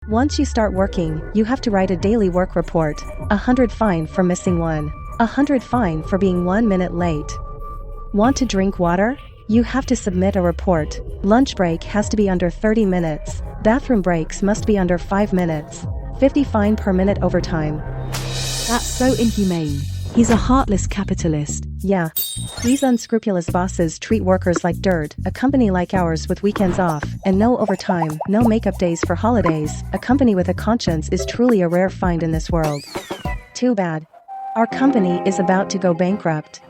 Once you start working, you have to write a daily work report. 100 fine for missing one. 100 fine for being 1 minute late. Want to drink water? You have to submit a report. Lunch break has to be under 30 minutes. Bathroom breaks must be under 5 minutes. 50 fine per minute overtime. That's so inhumane. He's a heartless capitalist. Yeah. These unscrupulous bosses treat workers like dirt. A company like ours with weekends off, and no overtime, no makeup days for holidays, a company with a conscience is truly a rare find in this world. Too bad. Our company is about to go bankrupt.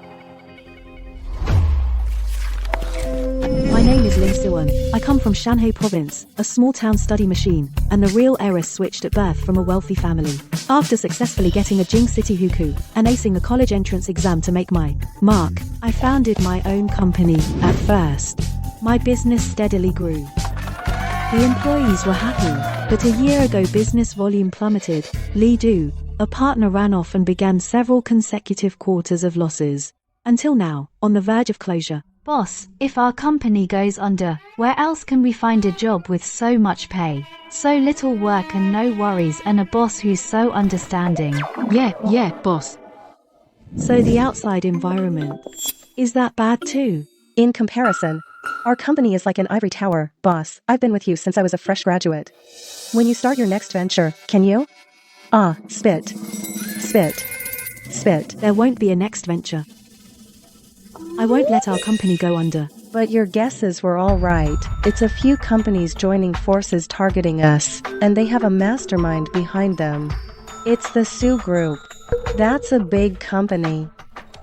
My name is Lim Siwon. I come from Shanhei province, a small-town study machine, and the real heiress switched at birth from a wealthy family. After successfully getting a Jing City Huku and acing a college entrance exam to make my mark, I founded my own company. At first, my business steadily grew. The employees were happy, but a year ago business volume plummeted. Li Du, a partner, ran off and began several consecutive quarters of losses. Until now, on the verge of closure. Boss, if our company goes under, where else can we find a job with so much pay, so little work and no worries, and a boss who's so understanding? Yeah, boss. So the outside environment, is that bad too? In comparison, our company is like an ivory tower. Boss, I've been with you since I was a fresh graduate. When you start your next venture, can you? Spit. Spit. Spit. There won't be a next venture. I won't let our company go under. But your guesses were all right. It's a few companies joining forces targeting us, and they have a mastermind behind them. It's the Su Group. That's a big company.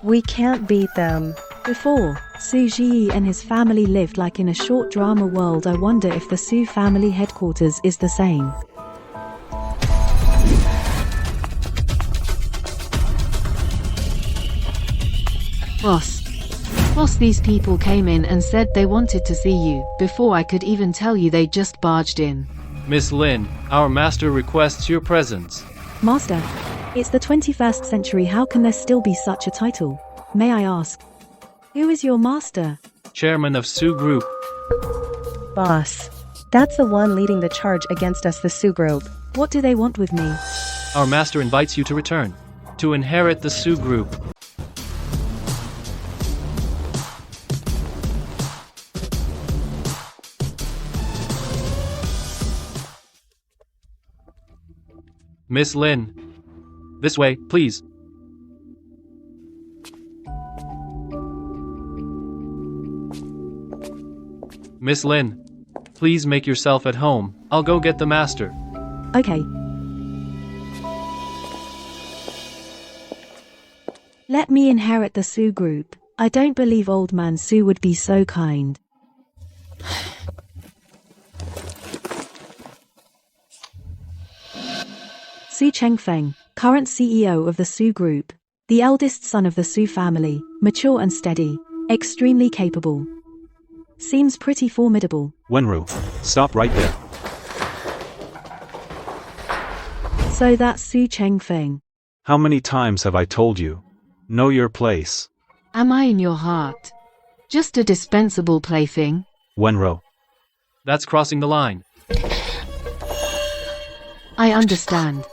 We can't beat them. Before, Su Ji and his family lived like in a short drama world. I wonder if the Su family headquarters is the same. Boss, these people came in and said they wanted to see you. Before I could even tell you, they just barged in. Miss Lin, our master requests your presence. Master, it's the 21st century. How can there still be such a title? May I ask, who is your master? Chairman of Su Group. Boss. That's the one leading the charge against us, the Su Group. What do they want with me? Our master invites you to return, to inherit the Su Group. Miss Lin. This way, please. Miss Lin, please make yourself at home. I'll go get the master. Okay. Let me inherit the Su Group. I don't believe old man Su would be so kind. Su Chengfeng, current CEO of the Su Group, the eldest son of the Su family, mature and steady, extremely capable. Seems pretty formidable. Wenru, stop right there. So that's Su Chengfeng. How many times have I told you? Know your place. Am I in your heart? Just a dispensable plaything? Wenru. That's crossing the line. I understand.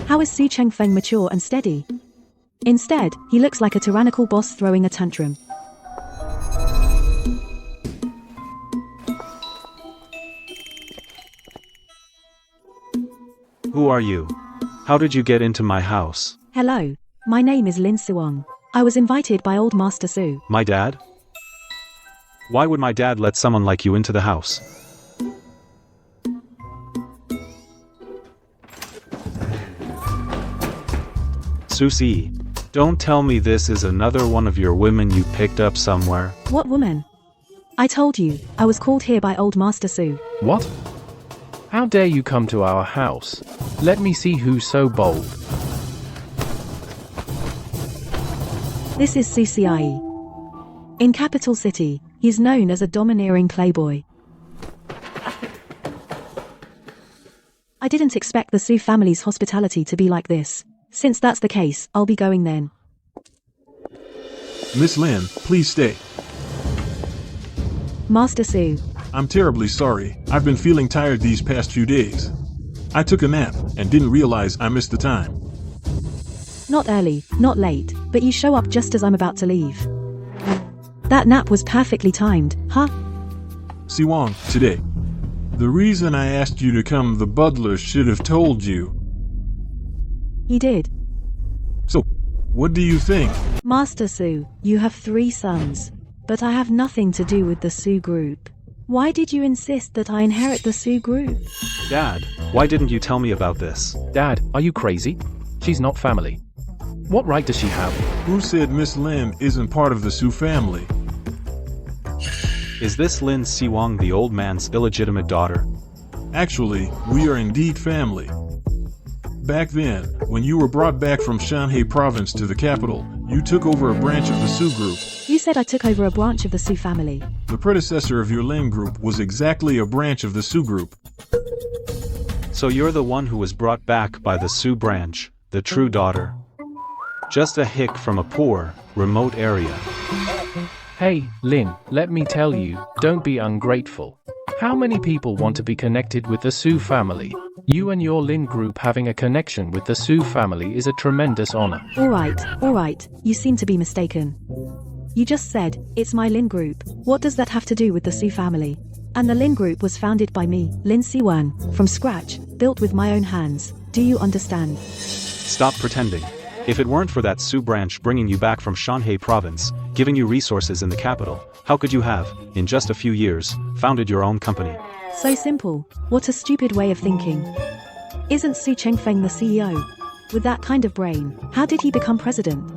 How is Su Chengfeng mature and steady? Instead, he looks like a tyrannical boss throwing a tantrum. Who are you? How did you get into my house? Hello, my name is Lin Siwon. I was invited by old Master Su. My dad? Why would my dad let someone like you into the house? Susie, don't tell me this is another one of your women you picked up somewhere. What woman? I told you, I was called here by old Master Su. What? How dare you come to our house? Let me see who's so bold. This is Su Cie. In Capital City, he's known as a domineering playboy. I didn't expect the Su family's hospitality to be like this. Since that's the case, I'll be going then. Miss Lin, please stay. Master Su, I'm terribly sorry. I've been feeling tired these past few days. I took a nap and didn't realize I missed the time. Not early, not late, but you show up just as I'm about to leave. That nap was perfectly timed, huh? Siwang, today. The reason I asked you to come, the butler should have told you. He did. So, what do you think? Master Su, you have 3 sons, but I have nothing to do with the Su group. Why did you insist that I inherit the Su group? Dad, why didn't you tell me about this? Dad, are you crazy? She's not family. What right does she have? Who said Miss Lin isn't part of the Su family? Is this Lin Siwang the old man's illegitimate daughter? Actually, we are indeed family. Back then, when you were brought back from Shanhai province to the capital, you took over a branch of the Su group. You said I took over a branch of the Su family. The predecessor of your Lin group was exactly a branch of the Su group. So you're the one who was brought back by the Su branch, the true daughter. Just a hick from a poor, remote area. Hey, Lin, let me tell you, don't be ungrateful. How many people want to be connected with the Su family? You and your Lin group having a connection with the Su family is a tremendous honor. Alright, you seem to be mistaken. You just said, it's my Lin group. What does that have to do with the Su family? And the Lin group was founded by me, Lin Siwan, from scratch, built with my own hands. Do you understand? Stop pretending. If it weren't for that Su branch bringing you back from Shanhai province, giving you resources in the capital, how could you have, in just a few years, founded your own company? So simple. What a stupid way of thinking. Isn't Su Chengfeng the CEO? With that kind of brain, how did he become president?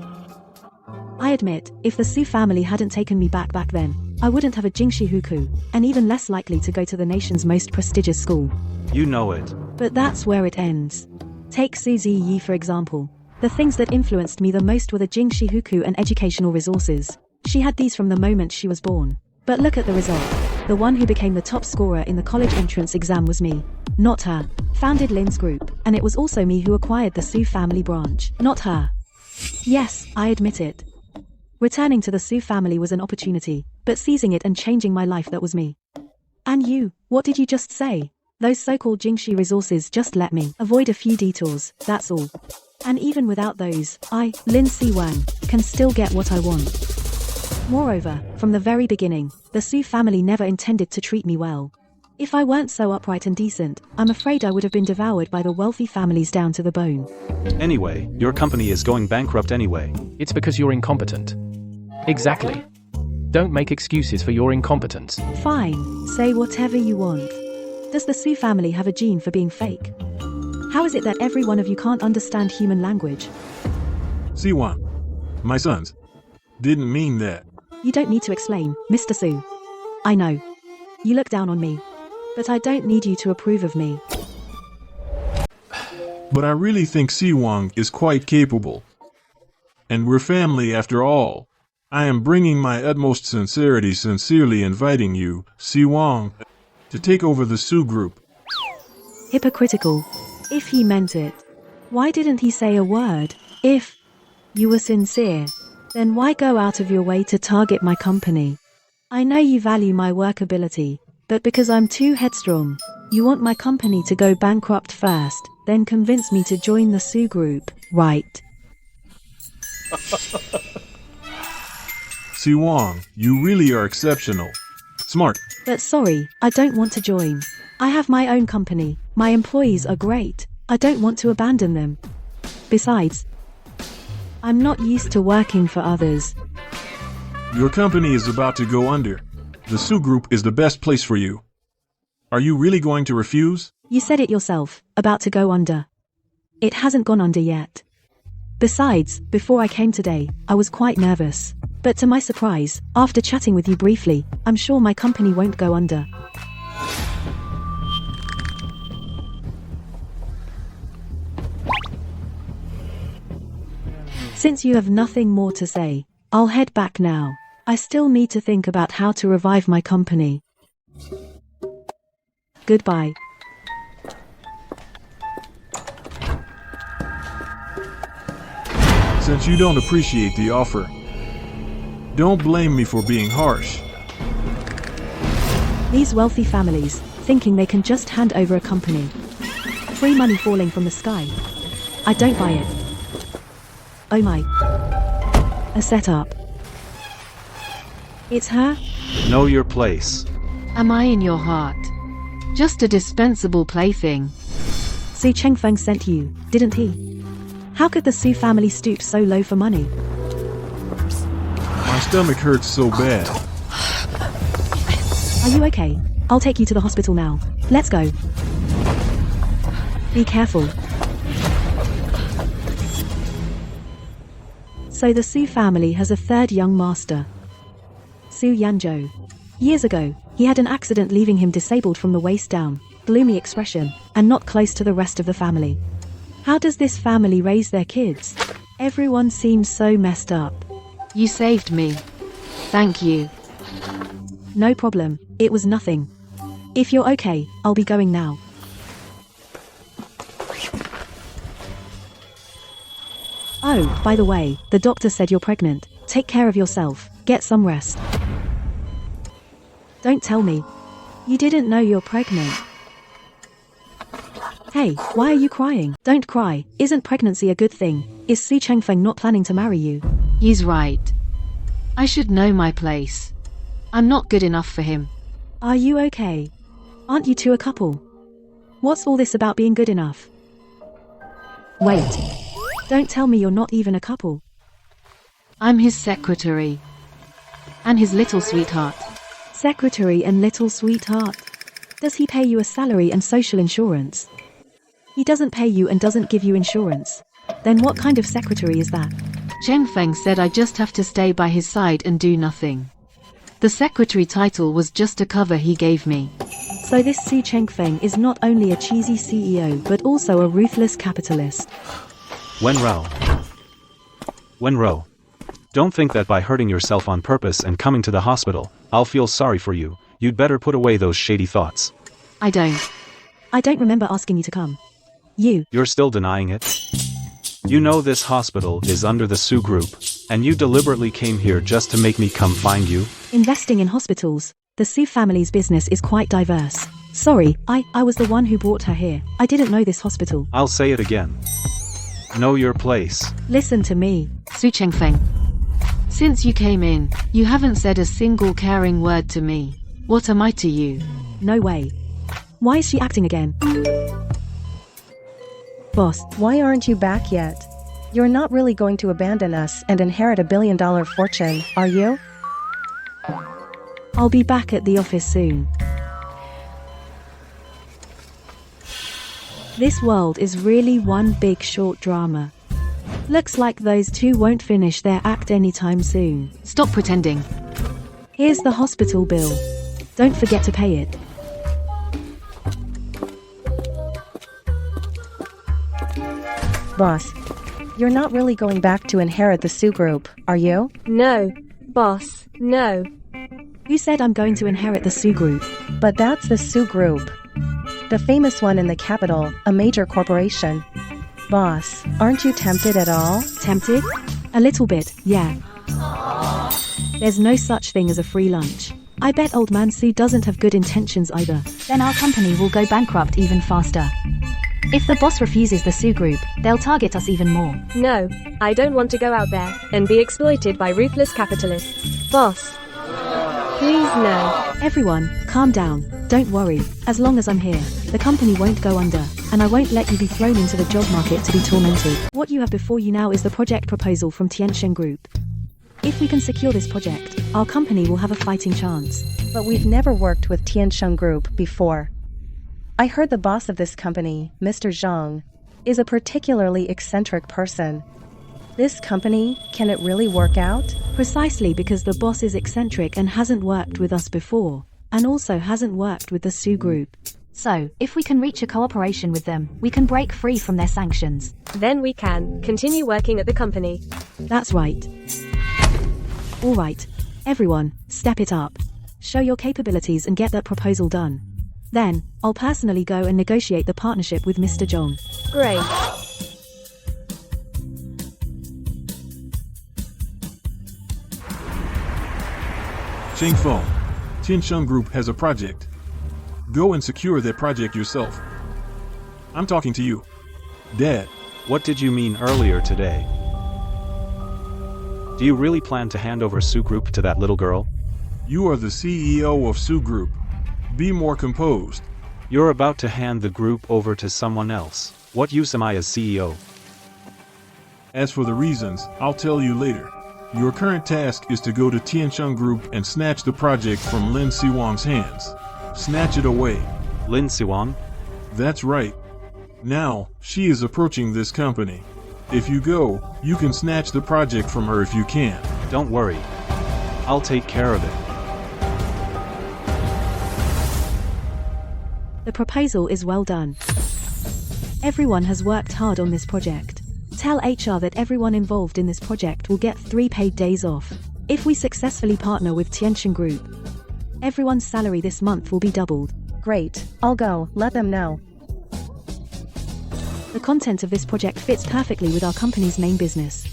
I admit, if the Su family hadn't taken me back then, I wouldn't have a Jingxi Huku, and even less likely to go to the nation's most prestigious school. You know it. But that's where it ends. Take Su Ziyi for example. The things that influenced me the most were the Jingxi Huku and educational resources. She had these from the moment she was born. But look at the result. The one who became the top scorer in the college entrance exam was me. Not her. Founded Lin's group, and it was also me who acquired the Su family branch. Not her. Yes, I admit it. Returning to the Su family was an opportunity, but seizing it and changing my life, that was me. And you, what did you just say? Those so-called Jingxi resources just let me avoid a few detours, that's all. And even without those, I, Lin Siwan, can still get what I want. Moreover, from the very beginning, the Su family never intended to treat me well. If I weren't so upright and decent, I'm afraid I would have been devoured by the wealthy families down to the bone. Anyway, your company is going bankrupt anyway. It's because you're incompetent. Exactly. Don't make excuses for your incompetence. Fine, say whatever you want. Does the Su family have a gene for being fake? How is it that every one of you can't understand human language? Siwan, my sons, didn't mean that. You don't need to explain, Mr. Su. I know. You look down on me. But I don't need you to approve of me. But I really think Siwang is quite capable. And we're family after all. I am bringing my utmost sincerity, sincerely inviting you, Siwang, to take over the Su group. Hypocritical. If he meant it. Why didn't he say a word? If you were sincere, then why go out of your way to target my company? I know you value my workability, but because I'm too headstrong, you want my company to go bankrupt first, then convince me to join the Su group, right? Siwang, you really are exceptional. Smart. But sorry, I don't want to join. I have my own company. My employees are great. I don't want to abandon them. Besides, I'm not used to working for others. Your company is about to go under. The Su group is the best place for you. Are you really going to refuse? You said it yourself, about to go under. It hasn't gone under yet. Besides, before I came today, I was quite nervous. But to my surprise, after chatting with you briefly, I'm sure my company won't go under. Since you have nothing more to say, I'll head back now. I still need to think about how to revive my company. Goodbye. Since you don't appreciate the offer, don't blame me for being harsh. These wealthy families, thinking they can just hand over a company. Free money falling from the sky. I don't buy it. Oh my. A setup. It's her? Know your place. Am I in your heart? Just a dispensable plaything. Su Chengfeng sent you, didn't he? How could the Su family stoop so low for money? My stomach hurts so bad. Are you okay? I'll take you to the hospital now. Let's go. Be careful. So the Su family has a third young master. Su Yanzhou. Years ago, he had an accident leaving him disabled from the waist down, gloomy expression, and not close to the rest of the family. How does this family raise their kids? Everyone seems so messed up. You saved me. Thank you. No problem, it was nothing. If you're okay, I'll be going now. Oh, by the way, the doctor said you're pregnant. Take care of yourself, get some rest. Don't tell me. You didn't know you're pregnant. Hey, why are you crying? Don't cry, isn't pregnancy a good thing? Is Su Chengfeng not planning to marry you? He's right. I should know my place. I'm not good enough for him. Are you okay? Aren't you two a couple? What's all this about being good enough? Wait. Don't tell me you're not even a couple. I'm his secretary. And his little sweetheart. Secretary and little sweetheart. Does he pay you a salary and social insurance? He doesn't pay you and doesn't give you insurance. Then what kind of secretary is that? Chengfeng said I just have to stay by his side and do nothing. The secretary title was just a cover he gave me. So this Su Chengfeng is not only a cheesy CEO but also a ruthless capitalist. Wenro. Don't think that by hurting yourself on purpose and coming to the hospital, I'll feel sorry for you. You'd better put away those shady thoughts. I don't. I don't remember asking you to come. You're still denying it? You know this hospital is under the Su Group, and you deliberately came here just to make me come find you? Investing in hospitals. The Su family's business is quite diverse. Sorry, I was the one who brought her here. I didn't know this hospital. I'll say it again. Know your place. Listen to me. Su Chengfeng. Since you came in, you haven't said a single caring word to me. What am I to you? No way. Why is she acting again? Boss, Why aren't you back yet? You're not really going to abandon us and inherit a billion-dollar fortune, are you? I'll be back at the office soon. This world is really one big short drama. Looks like those two won't finish their act anytime soon. Stop pretending. Here's the hospital bill. Don't forget to pay it. Boss, you're not really going back to inherit the Su Group, are you? No, boss, no. Who said I'm going to inherit the Su Group? But that's the Su Group. The famous one in the capital, a major corporation. Boss, aren't you tempted at all? Tempted? A little bit, yeah. There's no such thing as a free lunch. I bet old man Su doesn't have good intentions either. Then our company will go bankrupt even faster. If the boss refuses the Su Group, they'll target us even more. No, I don't want to go out there and be exploited by ruthless capitalists. Boss, please no. Everyone, calm down. Don't worry. As long as I'm here, the company won't go under, and I won't let you be thrown into the job market to be tormented. What you have before you now is the project proposal from Tiansheng Group. If we can secure this project, our company will have a fighting chance. But we've never worked with Tiansheng Group before. I heard the boss of this company, Mr. Zhang, is a particularly eccentric person. This company, can it really work out? Precisely because the boss is eccentric and hasn't worked with us before, and also hasn't worked with the Su Group. So, if we can reach a cooperation with them, we can break free from their sanctions. Then we can continue working at the company. That's right. Alright, everyone, step it up. Show your capabilities and get that proposal done. Then, I'll personally go and negotiate the partnership with Mr. Zhang. Great. Chengfeng, Tiansheng Group has a project. Go and secure that project yourself. I'm talking to you. Dad. What did you mean earlier today? Do you really plan to hand over Su Group to that little girl? You are the CEO of Su Group. Be more composed. You're about to hand the group over to someone else. What use am I as CEO? As for the reasons, I'll tell you later. Your current task is to go to Tiansheng Group and snatch the project from Lin Siwang's hands. Snatch it away. Lin Siwang? That's right. Now, she is approaching this company. If you go, you can snatch the project from her if you can. Don't worry. I'll take care of it. The proposal is well done. Everyone has worked hard on this project. Tell HR that everyone involved in this project will get 3 paid days off. If we successfully partner with Tiansheng Group, everyone's salary this month will be doubled. Great, I'll go, let them know. The content of this project fits perfectly with our company's main business.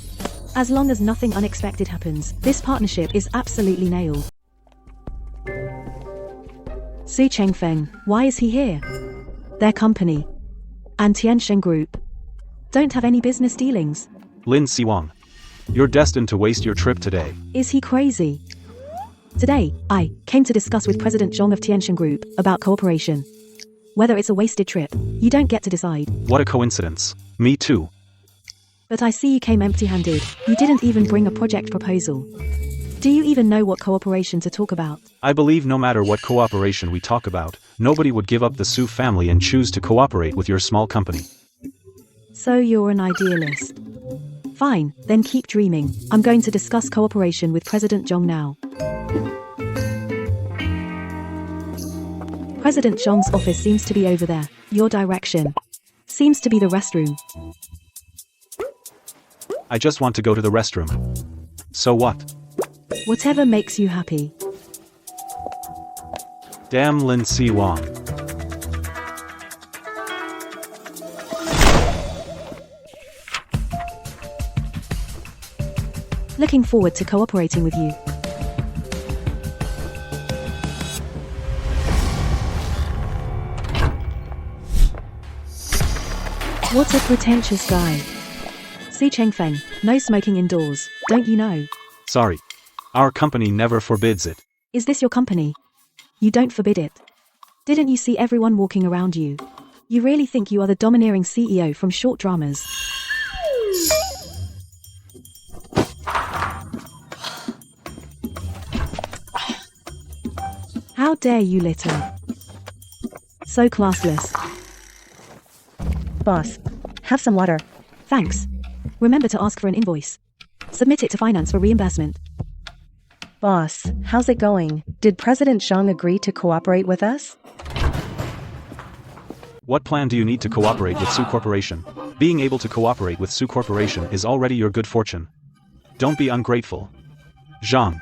As long as nothing unexpected happens, this partnership is absolutely nailed. Su Chengfeng, why is he here? Their company and Tiansheng Group don't have any business dealings. Lin Siwang, you're destined to waste your trip today. Is he crazy? Today, I came to discuss with President Zhong of Tiansheng Group about cooperation. Whether it's a wasted trip, you don't get to decide. What a coincidence. Me too. But I see you came empty-handed. You didn't even bring a project proposal. Do you even know what cooperation to talk about? I believe no matter what cooperation we talk about, nobody would give up the Su family and choose to cooperate with your small company. So you're an idealist. Fine, then keep dreaming. I'm going to discuss cooperation with President Zhong now. President Zhong's office seems to be over there. Your direction seems to be the restroom. I just want to go to the restroom. So what? Whatever makes you happy. Damn Lin Siwang. Looking forward to cooperating with you. What a pretentious guy. Su Chengfeng, no smoking indoors, don't you know? Sorry. Our company never forbids it. Is this your company? You don't forbid it. Didn't you see everyone walking around you? You really think you are the domineering CEO from short dramas? How dare you litter? So classless. Boss, have some water. Thanks. Remember to ask for an invoice. Submit it to finance for reimbursement. Boss, how's it going? Did President Zhong agree to cooperate with us? What plan do you need to cooperate with Su Corporation? Being able to cooperate with Su Corporation is already your good fortune. Don't be ungrateful. Zhang,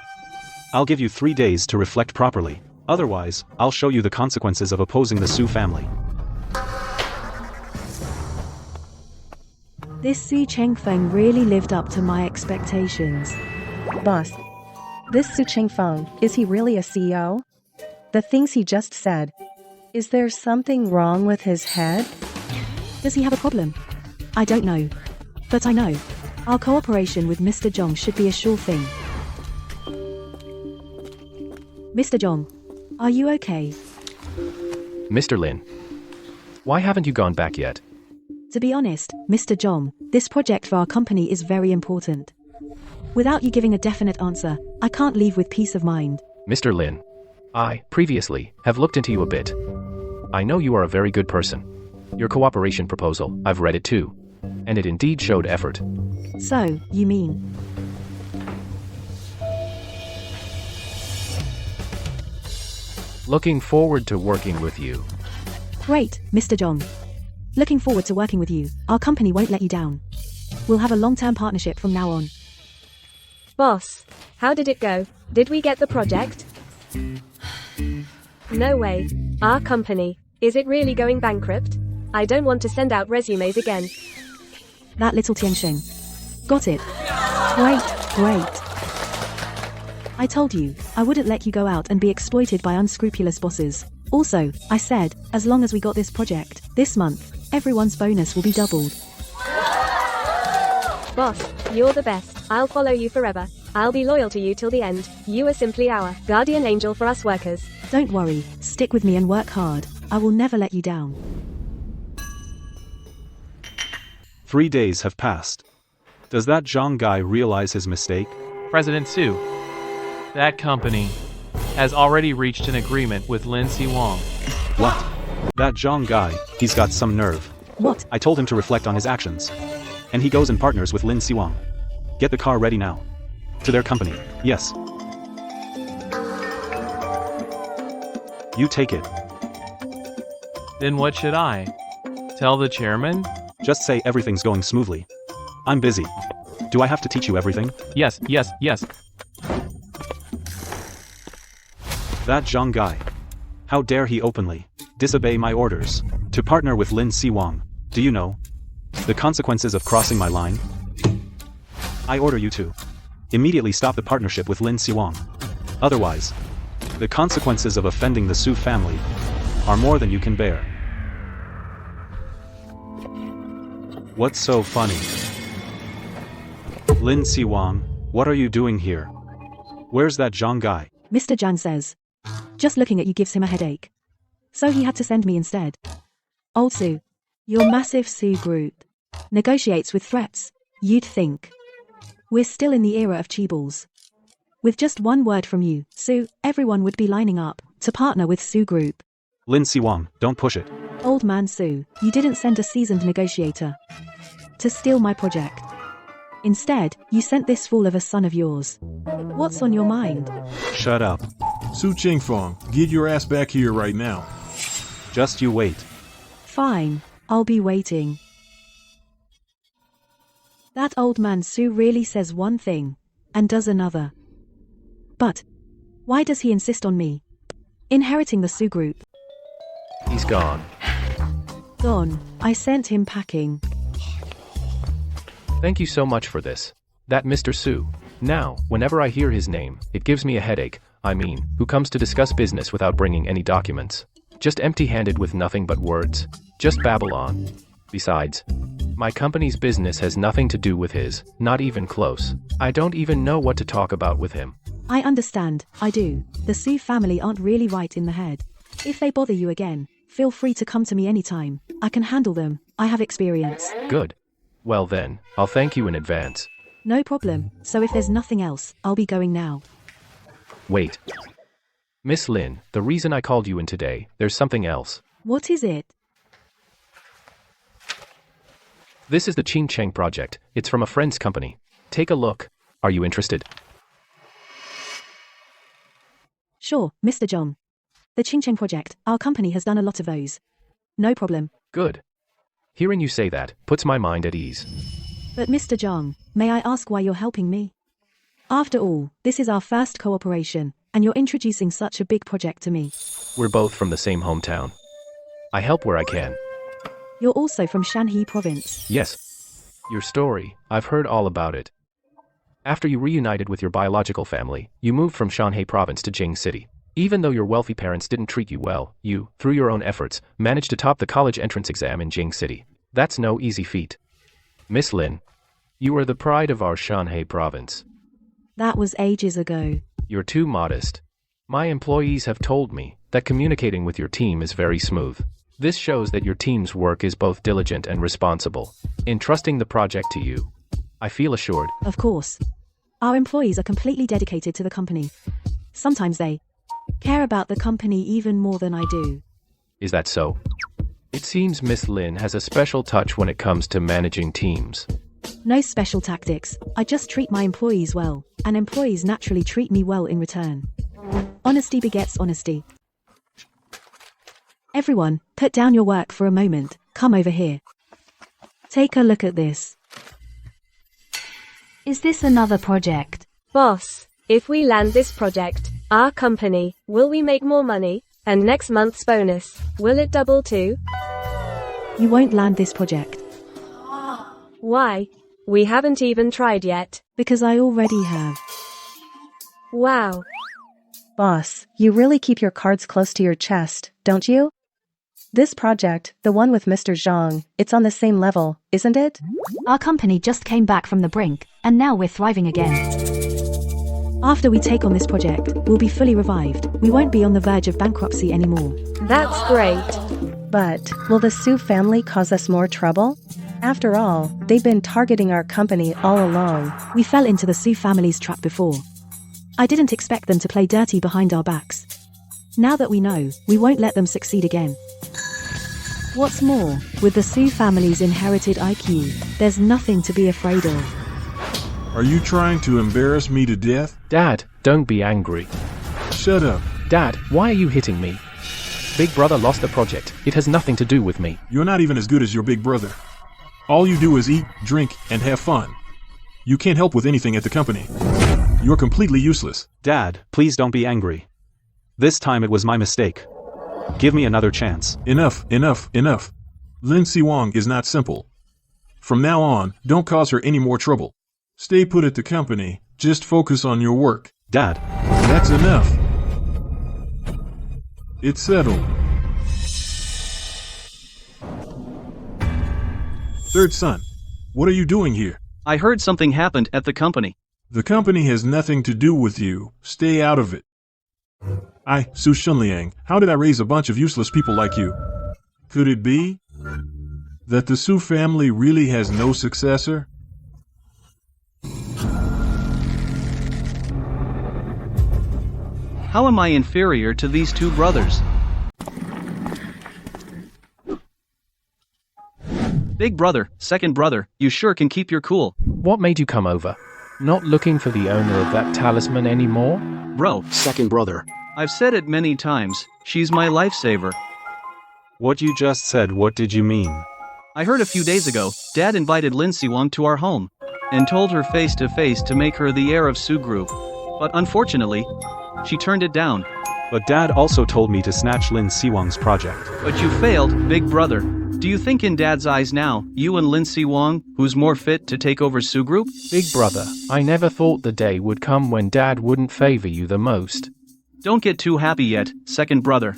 I'll give you 3 days to reflect properly. Otherwise, I'll show you the consequences of opposing the Su family. This Su Chengfeng really lived up to my expectations. Boss, this Su Chengfeng, is he really a CEO? The things he just said. Is there something wrong with his head? Does he have a problem? I don't know. But I know. Our cooperation with Mr. Zhong should be a sure thing. Mr. Zhong, are you okay? Mr. Lin, why haven't you gone back yet? To be honest, Mr. Zhong, this project for our company is very important. Without you giving a definite answer, I can't leave with peace of mind. Mr. Lin, I, previously, have looked into you a bit. I know you are a very good person. Your cooperation proposal, I've read it too. And it indeed showed effort. So, you mean? Looking forward to working with you. Great, Mr. Zhong. Looking forward to working with you. Our company won't let you down. We'll have a long-term partnership from now on. Boss, how did it go? Did we get the project? No way. Our company. Is it really going bankrupt? I don't want to send out resumes again. That little Tiansheng. Got it. Great, great. I told you, I wouldn't let you go out and be exploited by unscrupulous bosses. Also, I said, as long as we got this project, this month, everyone's bonus will be doubled. Boss, you're the best. I'll follow you forever. I'll be loyal to you till the end. You are simply our guardian angel for us workers. Don't worry, stick with me and work hard. I will never let you down. 3 days have passed. Does that Zhang guy realize his mistake? President Su, that company has already reached an agreement with Lin Siwang. What? That Zhang guy, he's got some nerve. What? I told him to reflect on his actions. And he goes and partners with Lin Siwang. Get the car ready now. To their company, yes. You take it. Then what should I tell the chairman? Just say everything's going smoothly. I'm busy. Do I have to teach you everything? Yes. That Zhang guy. How dare he openly disobey my orders to partner with Lin Siwang? Do you know the consequences of crossing my line? I order you to immediately stop the partnership with Lin Siwang. Otherwise, the consequences of offending the Su family are more than you can bear. What's so funny? Lin Siwang, what are you doing here? Where's that Zhang guy? Mr. Jan says. Just looking at you gives him a headache. So he had to send me instead. Old Su. Your massive Su group negotiates with threats. You'd think. We're still in the era of Cheeballs. With just one word from you, Su, everyone would be lining up to partner with Su Group. Lin Siwang, don't push it. Old man Su, you didn't send a seasoned negotiator to steal my project. Instead, you sent this fool of a son of yours. What's on your mind? Shut up. Su Qingfeng, get your ass back here right now. Just you wait. Fine, I'll be waiting. That old man Su really says one thing and does another. But why does he insist on me inheriting the Su Group? He's gone. Gone. I sent him packing. Thank you so much for this. That Mr. Su. Now, whenever I hear his name, it gives me a headache. I mean, who comes to discuss business without bringing any documents? Just empty-handed with nothing but words. Just babble on. Besides, my company's business has nothing to do with his, not even close. I don't even know what to talk about with him. I understand, I do. The Su family aren't really right in the head. If they bother you again, feel free to come to me anytime. I can handle them. I have experience. Good. Well then, I'll thank you in advance. No problem. So if there's nothing else, I'll be going now. Wait. Miss Lin, the reason I called you in today, there's something else. What is it? This is the Qing Cheng project. It's from a friend's company. Take a look. Are you interested? Sure, Mr. Zhang. The Qing Cheng project, our company has done a lot of those. No problem. Good. Hearing you say that puts my mind at ease. But Mr. Zhang, may I ask why you're helping me? After all, this is our first cooperation, and you're introducing such a big project to me. We're both from the same hometown. I help where I can. You're also from Shanhe province. Yes. Your story, I've heard all about it. After you reunited with your biological family, you moved from Shanhe province to Jing City. Even though your wealthy parents didn't treat you well, you, through your own efforts, managed to top the college entrance exam in Jing City. That's no easy feat. Miss Lin, you are the pride of our Shanhe province. That was ages ago. You're too modest. My employees have told me that communicating with your team is very smooth. This shows that your team's work is both diligent and responsible. In trusting the project to you, I feel assured. Of course. Our employees are completely dedicated to the company. Sometimes they care about the company even more than I do. Is that so? It seems Miss Lin has a special touch when it comes to managing teams. No special tactics. I just treat my employees well, and employees naturally treat me well in return. Honesty begets honesty. Everyone, put down your work for a moment. Come over here. Take a look at this. Is this another project? Boss, if we land this project, our company, will we make more money? And next month's bonus, will it double too? You won't land this project. Why? We haven't even tried yet. Because I already have. Wow. Boss, you really keep your cards close to your chest, don't you? This project, the one with Mr. Zhang, it's on the same level, isn't it? Our company just came back from the brink, and now we're thriving again. After we take on this project, we'll be fully revived. We won't be on the verge of bankruptcy anymore. That's great. But, will the Su family cause us more trouble? After all, they've been targeting our company all along. We fell into the Su family's trap before. I didn't expect them to play dirty behind our backs. Now that we know, we won't let them succeed again. What's more, with the Su family's inherited IQ, there's nothing to be afraid of. Are you trying to embarrass me to death? Dad, don't be angry. Shut up. Dad, why are you hitting me? Big brother lost the project. It has nothing to do with me. You're not even as good as your big brother. All you do is eat, drink, and have fun. You can't help with anything at the company. You're completely useless. Dad, please don't be angry. This time it was my mistake. Give me another chance. Enough. Lin Siwang is not simple. From now on, don't cause her any more trouble. Stay put at the company. Just focus on your work. Dad. That's enough. It's settled. Third son, what are you doing here? I heard something happened at the company. The company has nothing to do with you. Stay out of it. Su Shunliang, how did I raise a bunch of useless people like you? Could it be that the Su family really has no successor? How am I inferior to these two brothers? Big brother, second brother, you sure can keep your cool. What made you come over? Not looking for the owner of that talisman anymore? Bro, second brother. I've said it many times, she's my lifesaver. What you just said, what did you mean? I heard a few days ago, Dad invited Lin Siwang to our home, and told her face to face to make her the heir of Su Group. But unfortunately, she turned it down. But Dad also told me to snatch Lin Siwang's project. But you failed, big brother. Do you think in Dad's eyes now, you and Lin Siwang, who's more fit to take over Su Group? Big brother, I never thought the day would come when Dad wouldn't favor you the most. Don't get too happy yet, second brother.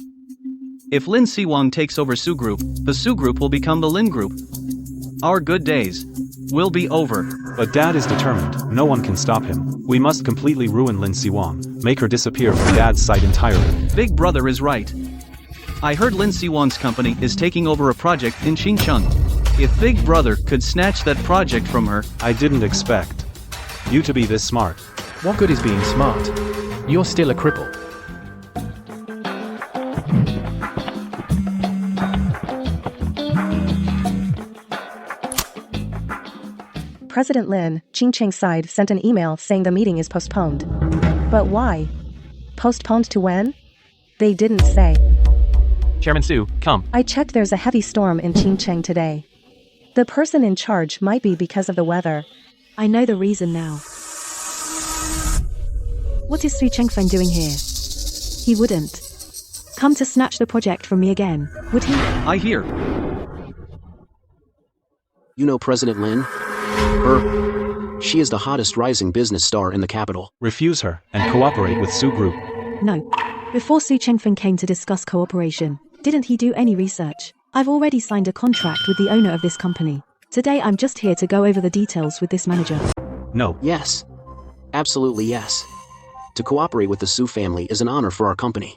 If Lin Siwang takes over Su Group, the Su Group will become the Lin Group. Our good days will be over. But Dad is determined. No one can stop him. We must completely ruin Lin Siwang, make her disappear from Dad's sight entirely. Big brother is right. I heard Lin Siwang's company is taking over a project in Xincheng. If Big Brother could snatch that project from her... I didn't expect you to be this smart. What good is being smart? You're still a cripple. President Lin, Qingcheng's side sent an email saying the meeting is postponed. But why? Postponed to when? They didn't say. Chairman Su, come. I checked, there's a heavy storm in Qingcheng today. The person in charge might be because of the weather. I know the reason now. What is Su Chengfeng doing here? He wouldn't come to snatch the project from me again, would he? I hear. You know President Lin? She is the hottest rising business star in the capital. Refuse her and cooperate with Su Group. No. Before Su Chengfeng came to discuss cooperation, didn't he do any research? I've already signed a contract with the owner of this company. Today I'm just here to go over the details with this manager. No. Yes. Absolutely yes. To cooperate with the Su family is an honor for our company.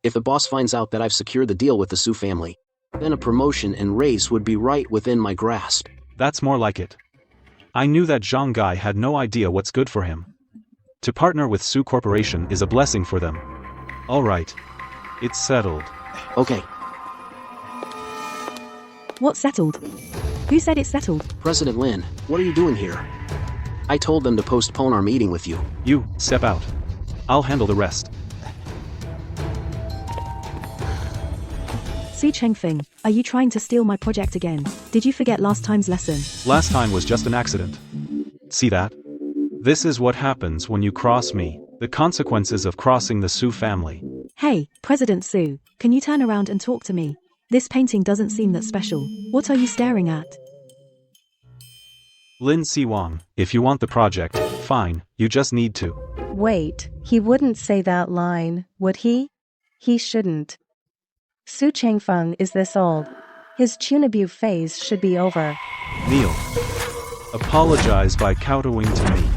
If the boss finds out that I've secured the deal with the Su family, then a promotion and raise would be right within my grasp. That's more like it. I knew that Zhang Gai had no idea what's good for him. To partner with Su Corporation is a blessing for them. All right. It's settled. Okay. What's settled? Who said it's settled? President Lin, what are you doing here? I told them to postpone our meeting with you. You, step out. I'll handle the rest. Su Chengfeng, are you trying to steal my project again? Did you forget last time's lesson? Last time was just an accident. See that? This is what happens when you cross me. The consequences of crossing the Su family. Hey, President Su, can you turn around and talk to me? This painting doesn't seem that special. What are you staring at? Lin Siwang, if you want the project, Fine, you just need to. Wait, he wouldn't say that line, would he? He shouldn't. Su Changfeng is this old. His Chunabu phase should be over. Kneel. Apologize by kowtowing to me.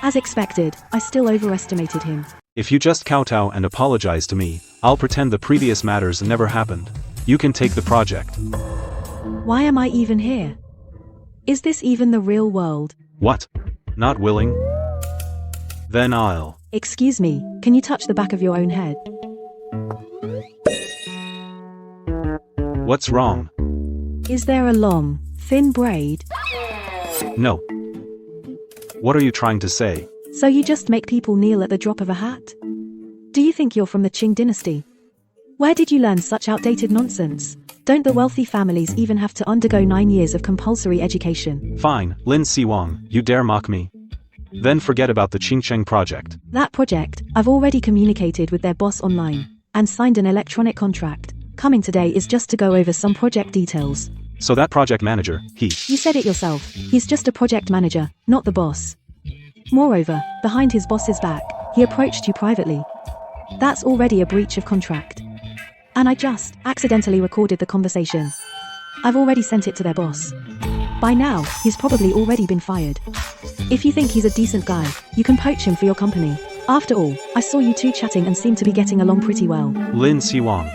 As expected, I still overestimated him. If you just kowtow and apologize to me, I'll pretend the previous matters never happened. You can take the project. Why am I even here? Is this even the real world? What? Not willing? Then I'll. Excuse me, can you touch the back of your own head? What's wrong? Is there a long, thin braid? No. What are you trying to say? So you just make people kneel at the drop of a hat? Do you think you're from the Qing dynasty? Where did you learn such outdated nonsense? Don't the wealthy families even have to undergo 9 years of compulsory education? Fine, Lin Siwang, you dare mock me? Then forget about the Qingcheng project. That project, I've already communicated with their boss online, and signed an electronic contract. Coming today is just to go over some project details. So that project manager, he. You said it yourself, he's just a project manager, not the boss. Moreover, behind his boss's back, he approached you privately. That's already a breach of contract. And I just accidentally recorded the conversation. I've already sent it to their boss. By now, he's probably already been fired. If you think he's a decent guy, you can poach him for your company. After all, I saw you two chatting and seem to be getting along pretty well. Lin Siwang.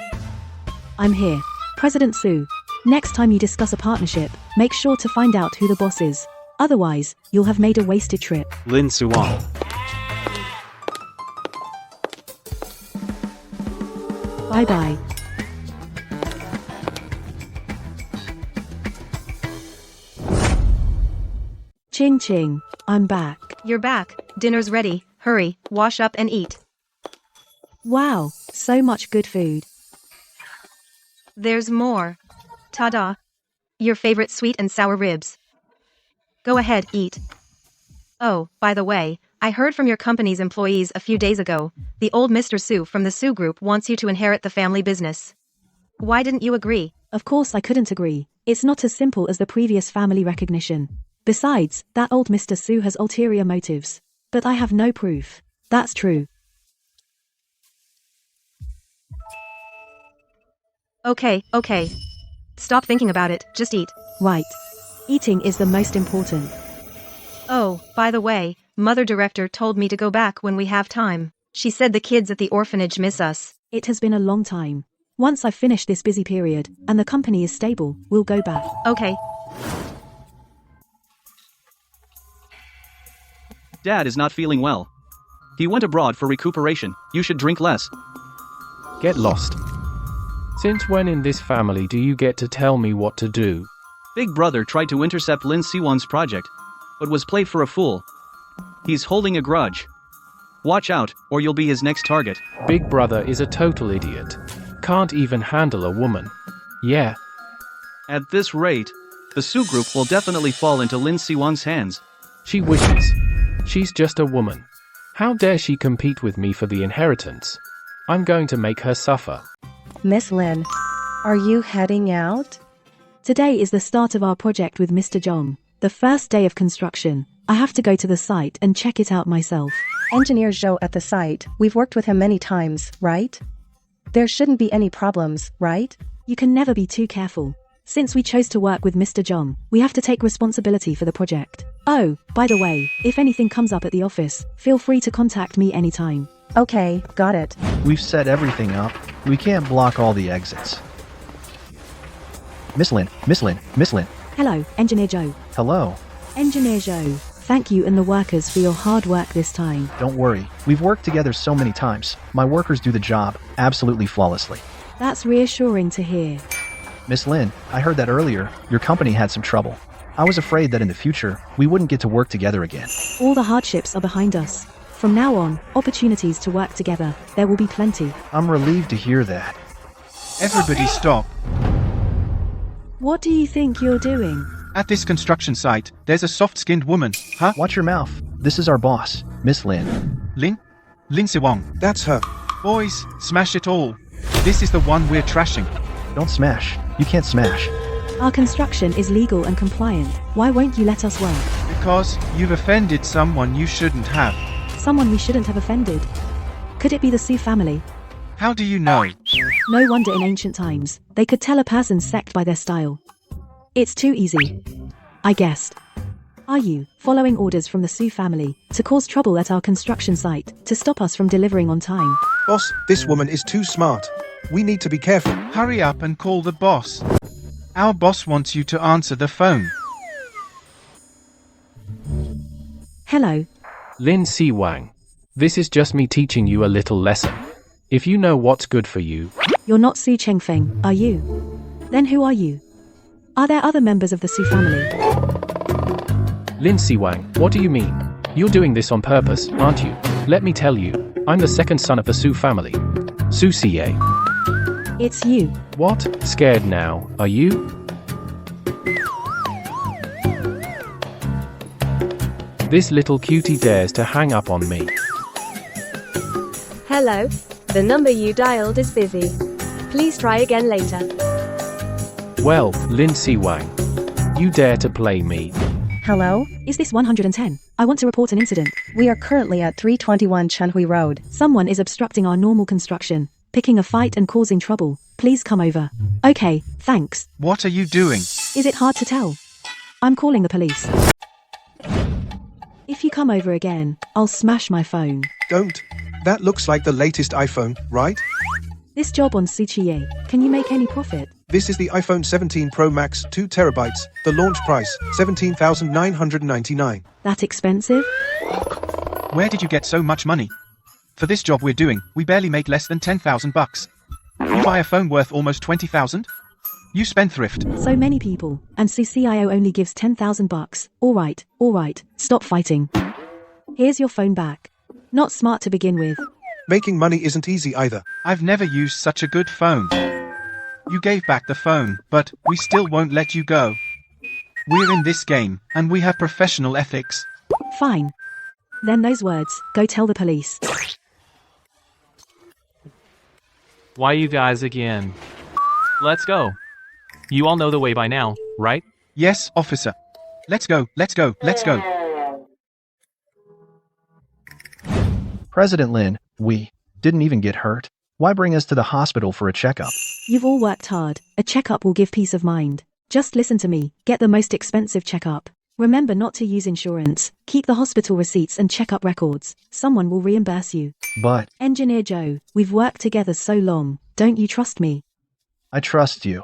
I'm here. President Su. Next time you discuss a partnership, make sure to find out who the boss is. Otherwise, you'll have made a wasted trip. Lin Siwang. Bye-bye. Ching ching, I'm back. You're back. Dinner's ready. Hurry, wash up and eat. Wow, so much good food. There's more. Ta-da. Your favorite sweet and sour ribs. Go ahead, eat. Oh, by the way, I heard from your company's employees a few days ago. The old Mr. Su from the Su Group wants you to inherit the family business. Why didn't you agree? Of course I couldn't agree. It's not as simple as the previous family recognition. Besides, that old Mr. Su has ulterior motives. But I have no proof. That's true. Okay. Stop thinking about it, just eat. Right. Eating is the most important. Oh, by the way, Mother Director told me to go back when we have time. She said the kids at the orphanage miss us. It has been a long time. Once I finish this busy period, and the company is stable, we'll go back. Okay. Dad is not feeling well. He went abroad for recuperation. You should drink less. Get lost. Since when in this family do you get to tell me what to do? Big brother tried to intercept Lin Siwang's project, but was played for a fool. He's holding a grudge. Watch out, or you'll be his next target. Big brother is a total idiot. Can't even handle a woman. Yeah. At this rate, the Su Group will definitely fall into Lin Siwang's hands. She wishes. She's just a woman. How dare she compete with me for the inheritance? I'm going to make her suffer. Miss Lin, are you heading out? Today is the start of our project with Mr. Zhong. The first day of construction. I have to go to the site and check it out myself. Engineer Zhou at the site, we've worked with him many times, right? There shouldn't be any problems, right? You can never be too careful. Since we chose to work with Mr. Zhong, we have to take responsibility for the project. Oh, by the way, if anything comes up at the office, feel free to contact me anytime. Okay, got it. We've set everything up. We can't block all the exits. Miss Lin. Hello, Engineer Zhou. Hello. Engineer Zhou, thank you and the workers for your hard work this time. Don't worry. We've worked together so many times. My workers do the job absolutely flawlessly. That's reassuring to hear. Miss Lin, I heard that earlier, your company had some trouble. I was afraid that in the future, we wouldn't get to work together again. All the hardships are behind us. From now on, opportunities to work together, there will be plenty. I'm relieved to hear that. Everybody stop. What do you think you're doing? At this construction site, there's a soft-skinned woman, huh? Watch your mouth. This is our boss, Miss Lin. Lin Siwang. That's her. Boys, smash it all. This is the one we're trashing. Don't smash. You can't smash. Our construction is legal and compliant. Why won't you let us work? Because you've offended someone you shouldn't have. Someone we shouldn't have offended. Could it be the Su family? How do you know? No wonder in ancient times, they could tell a person's sect by their style. It's too easy. I guessed. Are you following orders from the Su family to cause trouble at our construction site to stop us from delivering on time? Boss, this woman is too smart. We need to be careful. Hurry up and call the boss. Our boss wants you to answer the phone. Hello. Lin Si Wang. This is just me teaching you a little lesson. If you know what's good for you. You're not Su Chengfeng, are you? Then who are you? Are there other members of the Su family? Lin Si Wang, what do you mean? You're doing this on purpose, aren't you? Let me tell you, I'm the second son of the Su family. Su Xie. It's you. What? Scared now, are you? This little cutie dares to hang up on me. Hello. The number you dialed is busy. Please try again later. Well, Lin Si Wang. You dare to play me. Hello? Is this 110? I want to report an incident. We are currently at 321 Chenhui Road. Someone is obstructing our normal construction, picking a fight and causing trouble. Please come over. Okay, thanks. What are you doing? Is it hard to tell? I'm calling the police. If you come over again, I'll smash my phone. Don't. That looks like the latest iPhone, right? This job on Suchiye, can you make any profit? This is the iPhone 17 Pro Max 2 terabytes. The launch price, 17,999. That expensive? Where did you get so much money? For this job we're doing, we barely make less than 10,000 bucks. You buy a phone worth almost 20,000? You spendthrift. So many people, and CCIO only gives 10,000 bucks. All right, stop fighting. Here's your phone back. Not smart to begin with. Making money isn't easy either. I've never used such a good phone. You gave back the phone, but we still won't let you go. We're in this game, and we have professional ethics. Fine. Then those words, go tell the police. Why you guys again? Let's go. You all know the way by now, right? Yes, officer. Let's go, let's go, let's go. President Lin, we didn't even get hurt. Why bring us to the hospital for a checkup? You've all worked hard. A checkup will give peace of mind. Just listen to me. Get the most expensive checkup. Remember not to use insurance. Keep the hospital receipts and checkup records. Someone will reimburse you. But Engineer Joe, we've worked together so long. Don't you trust me? I trust you.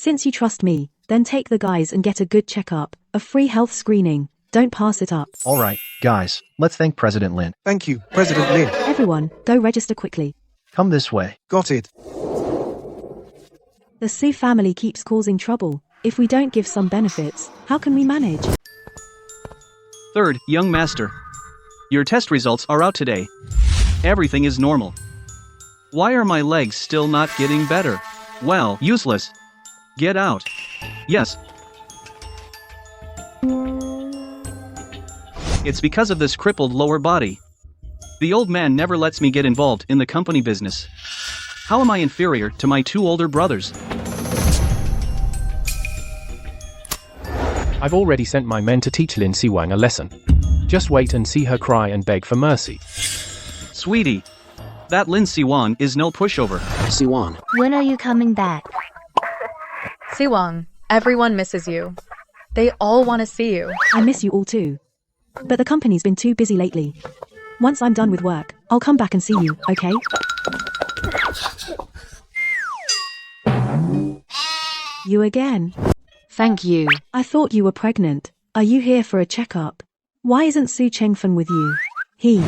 Since you trust me, then take the guys and get a good checkup. A free health screening. Don't pass it up. All right, guys, let's thank President Lin. Thank you, President Lin. Everyone, go register quickly. Come this way. Got it. The Su family keeps causing trouble. If we don't give some benefits, how can we manage? Third, young master. Your test results are out today. Everything is normal. Why are my legs still not getting better? Well, useless. Get out. Yes. It's because of this crippled lower body. The old man never lets me get involved in the company business. How am I inferior to my two older brothers? I've already sent my men to teach Lin Si Wang a lesson. Just wait and see her cry and beg for mercy. Sweetie, that Lin Si Wang is no pushover. Si Wang. When are you coming back? Si Wang, everyone misses you. They all want to see you. I miss you all too. But the company's been too busy lately. Once I'm done with work, I'll come back and see you, okay? You again? Thank you. I thought you were pregnant. Are you here for a checkup? Why isn't Su Chengfen with you? He.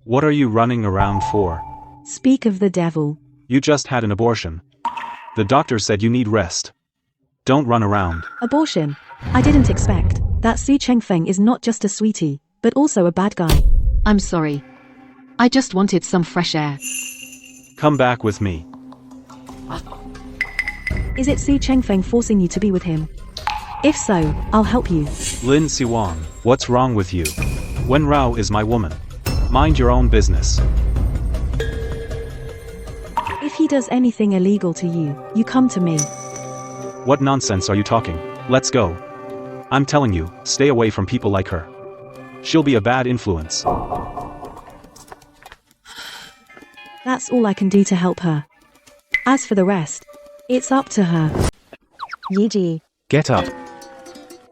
What are you running around for? Speak of the devil. You just had an abortion. The doctor said you need rest. Don't run around. Abortion? I didn't expect. That Su Chengfeng is not just a sweetie, but also a bad guy. I'm sorry. I just wanted some fresh air. Come back with me. Is it Su Chengfeng forcing you to be with him? If so, I'll help you. Lin Si Wang, what's wrong with you? Wen Rao is my woman. Mind your own business. If he does anything illegal to you, you come to me. What nonsense are you talking? Let's go. I'm telling you, stay away from people like her. She'll be a bad influence. That's all I can do to help her. As for the rest, it's up to her. Yiji. Get up.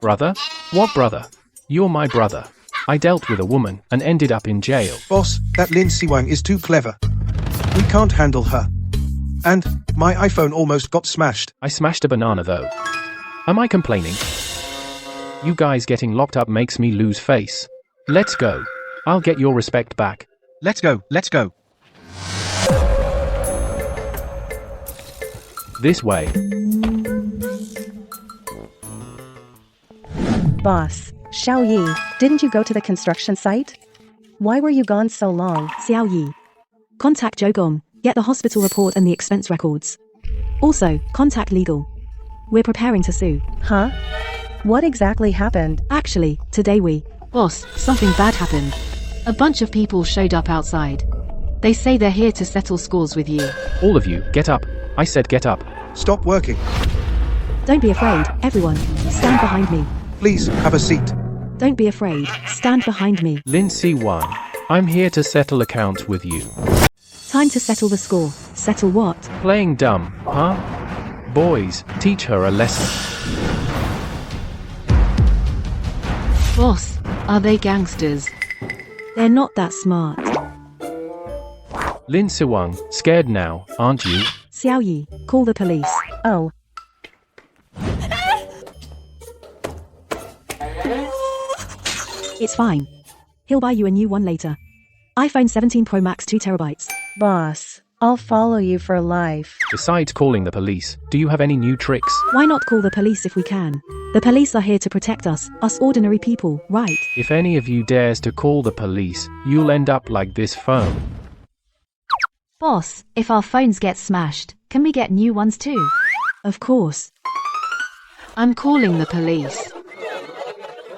Brother? What brother? You're my brother. I dealt with a woman and ended up in jail. Boss, that Lin Siwang is too clever. We can't handle her. And my iPhone almost got smashed. I smashed a banana though. Am I complaining? You guys getting locked up makes me lose face. Let's go. I'll get your respect back. Let's go, let's go. This way. Boss, Xiao Yi, didn't you go to the construction site? Why were you gone so long? Xiao Yi. Contact Zhou Gong, get the hospital report and the expense records. Also, contact legal. We're preparing to sue. Huh? What exactly happened? Actually, today we... Boss, something bad happened. A bunch of people showed up outside. They say they're here to settle scores with you. All of you, get up. I said get up. Stop working. Don't be afraid, everyone. Stand behind me. Please, have a seat. Don't be afraid. Stand behind me. Lin Siwang, I'm here to settle accounts with you. Time to settle the score. Settle what? Playing dumb, huh? Boys, teach her a lesson. Boss, are they gangsters? They're not that smart. Lin Siwang, scared now, aren't you? Xiao Yi, call the police. Oh. It's fine. He'll buy you a new one later. iPhone 17 Pro Max 2 terabytes. Boss, I'll follow you for life. Besides calling the police, do you have any new tricks? Why not call the police if we can? The police are here to protect us ordinary people, right? If any of you dares to call the police, you'll end up like this phone. Boss, if our phones get smashed, can we get new ones too? Of course. I'm calling the police.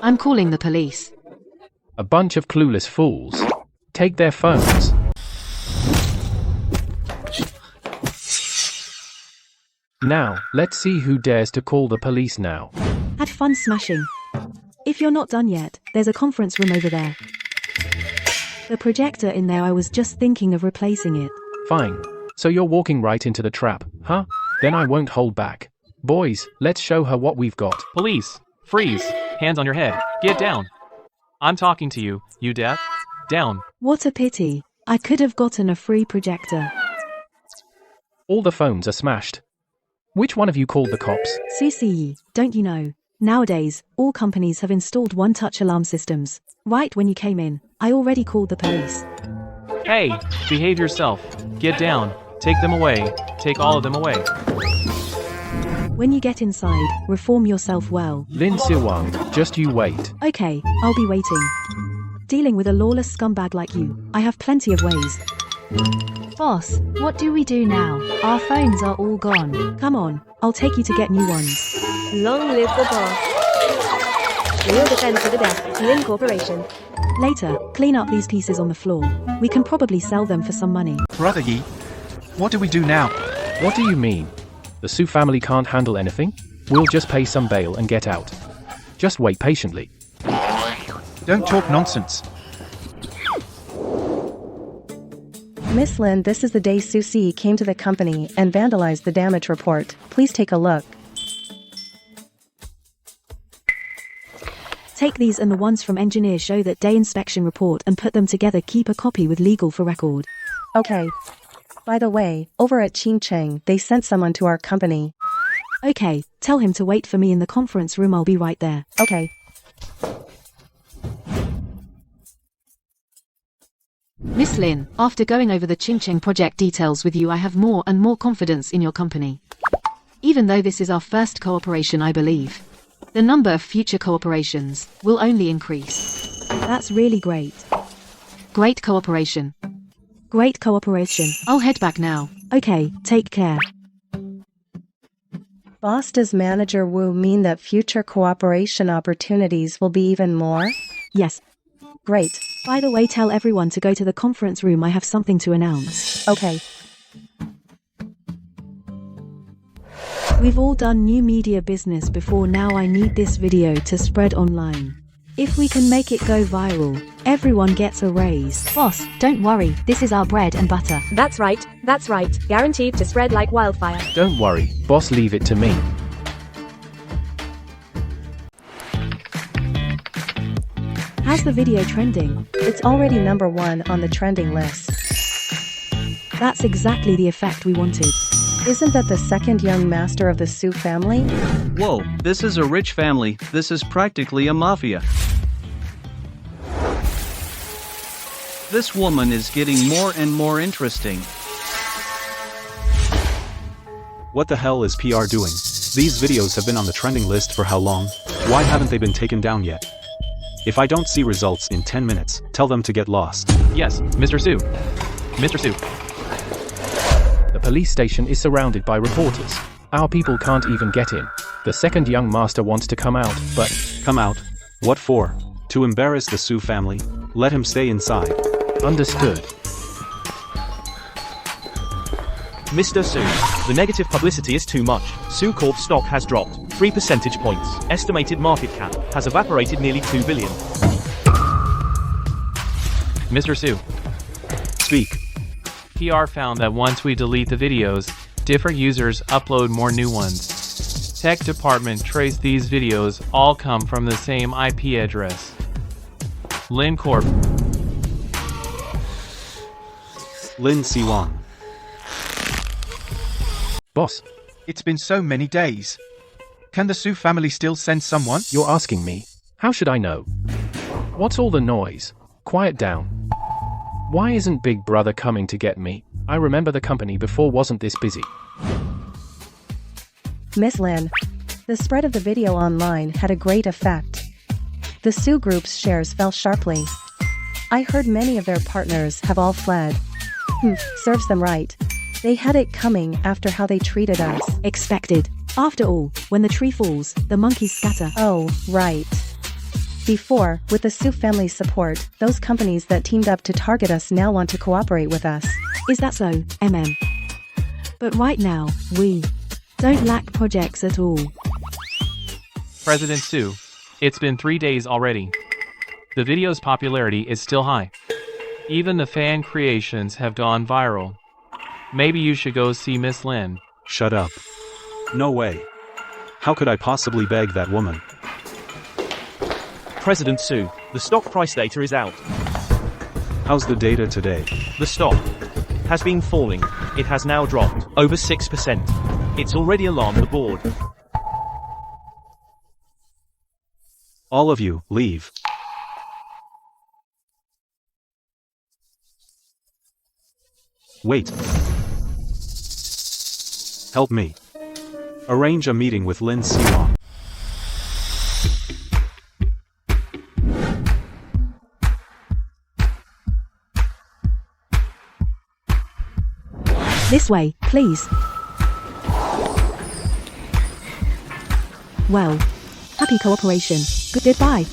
I'm calling the police. A bunch of clueless fools. Take their phones. Now, let's see who dares to call the police now. Had fun smashing. If you're not done yet, there's a conference room over there. The projector in there, I was just thinking of replacing it. Fine. So you're walking right into the trap, huh? Then I won't hold back. Boys, let's show her what we've got. Police, freeze. Hands on your head. Get down. I'm talking to you, you deaf? Down. What a pity. I could have gotten a free projector. All the phones are smashed. Which one of you called the cops? CCE, don't you know? Nowadays, all companies have installed one-touch alarm systems. Right when you came in, I already called the police. Hey, behave yourself. Get down. Take them away. Take all of them away. When you get inside, reform yourself well. Lin Siwang, just you wait. Okay, I'll be waiting. Dealing with a lawless scumbag like you, I have plenty of ways. Boss, what do we do now? Our phones are all gone. Come on, I'll take you to get new ones. Long live the boss. We'll defend to the death. Lin Corporation. Later, clean up these pieces on the floor. We can probably sell them for some money. Brother Yi, what do we do now? What do you mean? The Su family can't handle anything? We'll just pay some bail and get out. Just wait patiently. Don't talk nonsense. Miss Lin, this is the day Su Si came to the company and vandalized the damage report. Please take a look. Take these and the ones from engineer show that day inspection report and put them together. Keep a copy with legal for record. Okay. By the way, over at Qingcheng, they sent someone to our company. Okay, tell him to wait for me in the conference room. I'll be right there. Okay. Miss Lin, after going over the Qingcheng project details with you, I have more and more confidence in your company. Even though this is our first cooperation, I believe the number of future cooperations will only increase. That's really great. Great cooperation. Great cooperation. I'll head back now. Okay, take care. Boss, does Manager Wu mean that future cooperation opportunities will be even more? Yes. Great. By the way, tell everyone to go to the conference room. I have something to announce. Okay. We've all done new media business before, now I need this video to spread online. If we can make it go viral, everyone gets a raise. Boss, don't worry, this is our bread and butter. That's right, guaranteed to spread like wildfire. Don't worry, boss, leave it to me. How's the video trending? It's already #1 on the trending list. That's exactly the effect we wanted. Isn't that the second young master of the Su family? Whoa, this is a rich family, this is practically a mafia. This woman is getting more and more interesting. What the hell is PR doing? These videos have been on the trending list for how long? Why haven't they been taken down yet? If I don't see results in 10 minutes, tell them to get lost. Yes, Mr. Su. Mr. Su. The police station is surrounded by reporters. Our people can't even get in. The second young master wants to come out, but... Come out? What for? To embarrass the Su family? Let him stay inside. Understood. Mr. Su, the negative publicity is too much. Su Corp stock has dropped 3 percentage points. Estimated market cap has evaporated nearly 2 billion. Mr. Su. Speak. PR found that once we delete the videos, different users upload more new ones. Tech department traced these videos all come from the same IP address. Lin Corp. Lin Siwang. Boss, it's been so many days. Can the Su family still send someone? You're asking me. How should I know? What's all the noise? Quiet down. Why isn't Big Brother coming to get me? I remember the company before wasn't this busy. Miss Lin, the spread of the video online had a great effect. The Su Group's shares fell sharply. I heard many of their partners have all fled. Serves them right. They had it coming after how they treated us. Expected. After all, when the tree falls, the monkeys scatter. Oh, right. Before, with the Su family's support, those companies that teamed up to target us now want to cooperate with us. Is that so, MM? But right now, we don't lack projects at all. President Su, it's been 3 days already. The video's popularity is still high. Even the fan creations have gone viral. Maybe you should go see Miss Lin. Shut up. No way. How could I possibly beg that woman? President Su, the stock price data is out. How's the data today? The stock has been falling. It has now dropped over 6%. It's already alarmed the board. All of you, leave. Wait. Help me. Arrange a meeting with Lin Siwang. This way, please. Well, happy cooperation. Goodbye.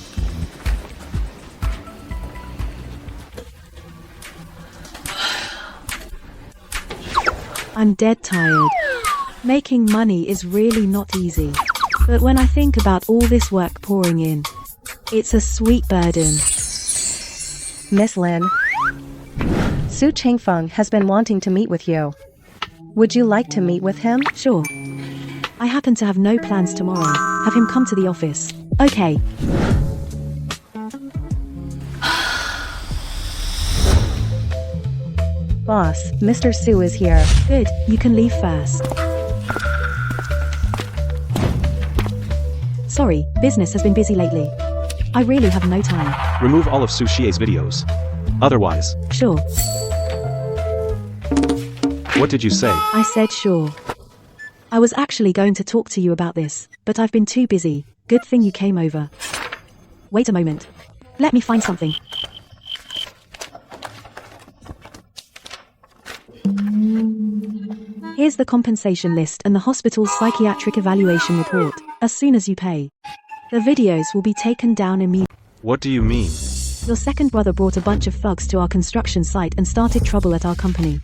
I'm dead tired. Making money is really not easy. But when I think about all this work pouring in, it's a sweet burden. Miss Lin, Su Changfeng has been wanting to meet with you. Would you like to meet with him? Sure. I happen to have no plans tomorrow. Have him come to the office. Okay. Boss, Mr. Su is here. Good, you can leave first. Sorry, business has been busy lately. I really have no time. Remove all of Su Xie's videos. Otherwise. Sure. What did you say? I said sure. I was actually going to talk to you about this, but I've been too busy. Good thing you came over. Wait a moment. Let me find something. Here's the compensation list and the hospital's psychiatric evaluation report. As soon as you pay, the videos will be taken down immediately. What do you mean? Your second brother brought a bunch of thugs to our construction site and started trouble at our company.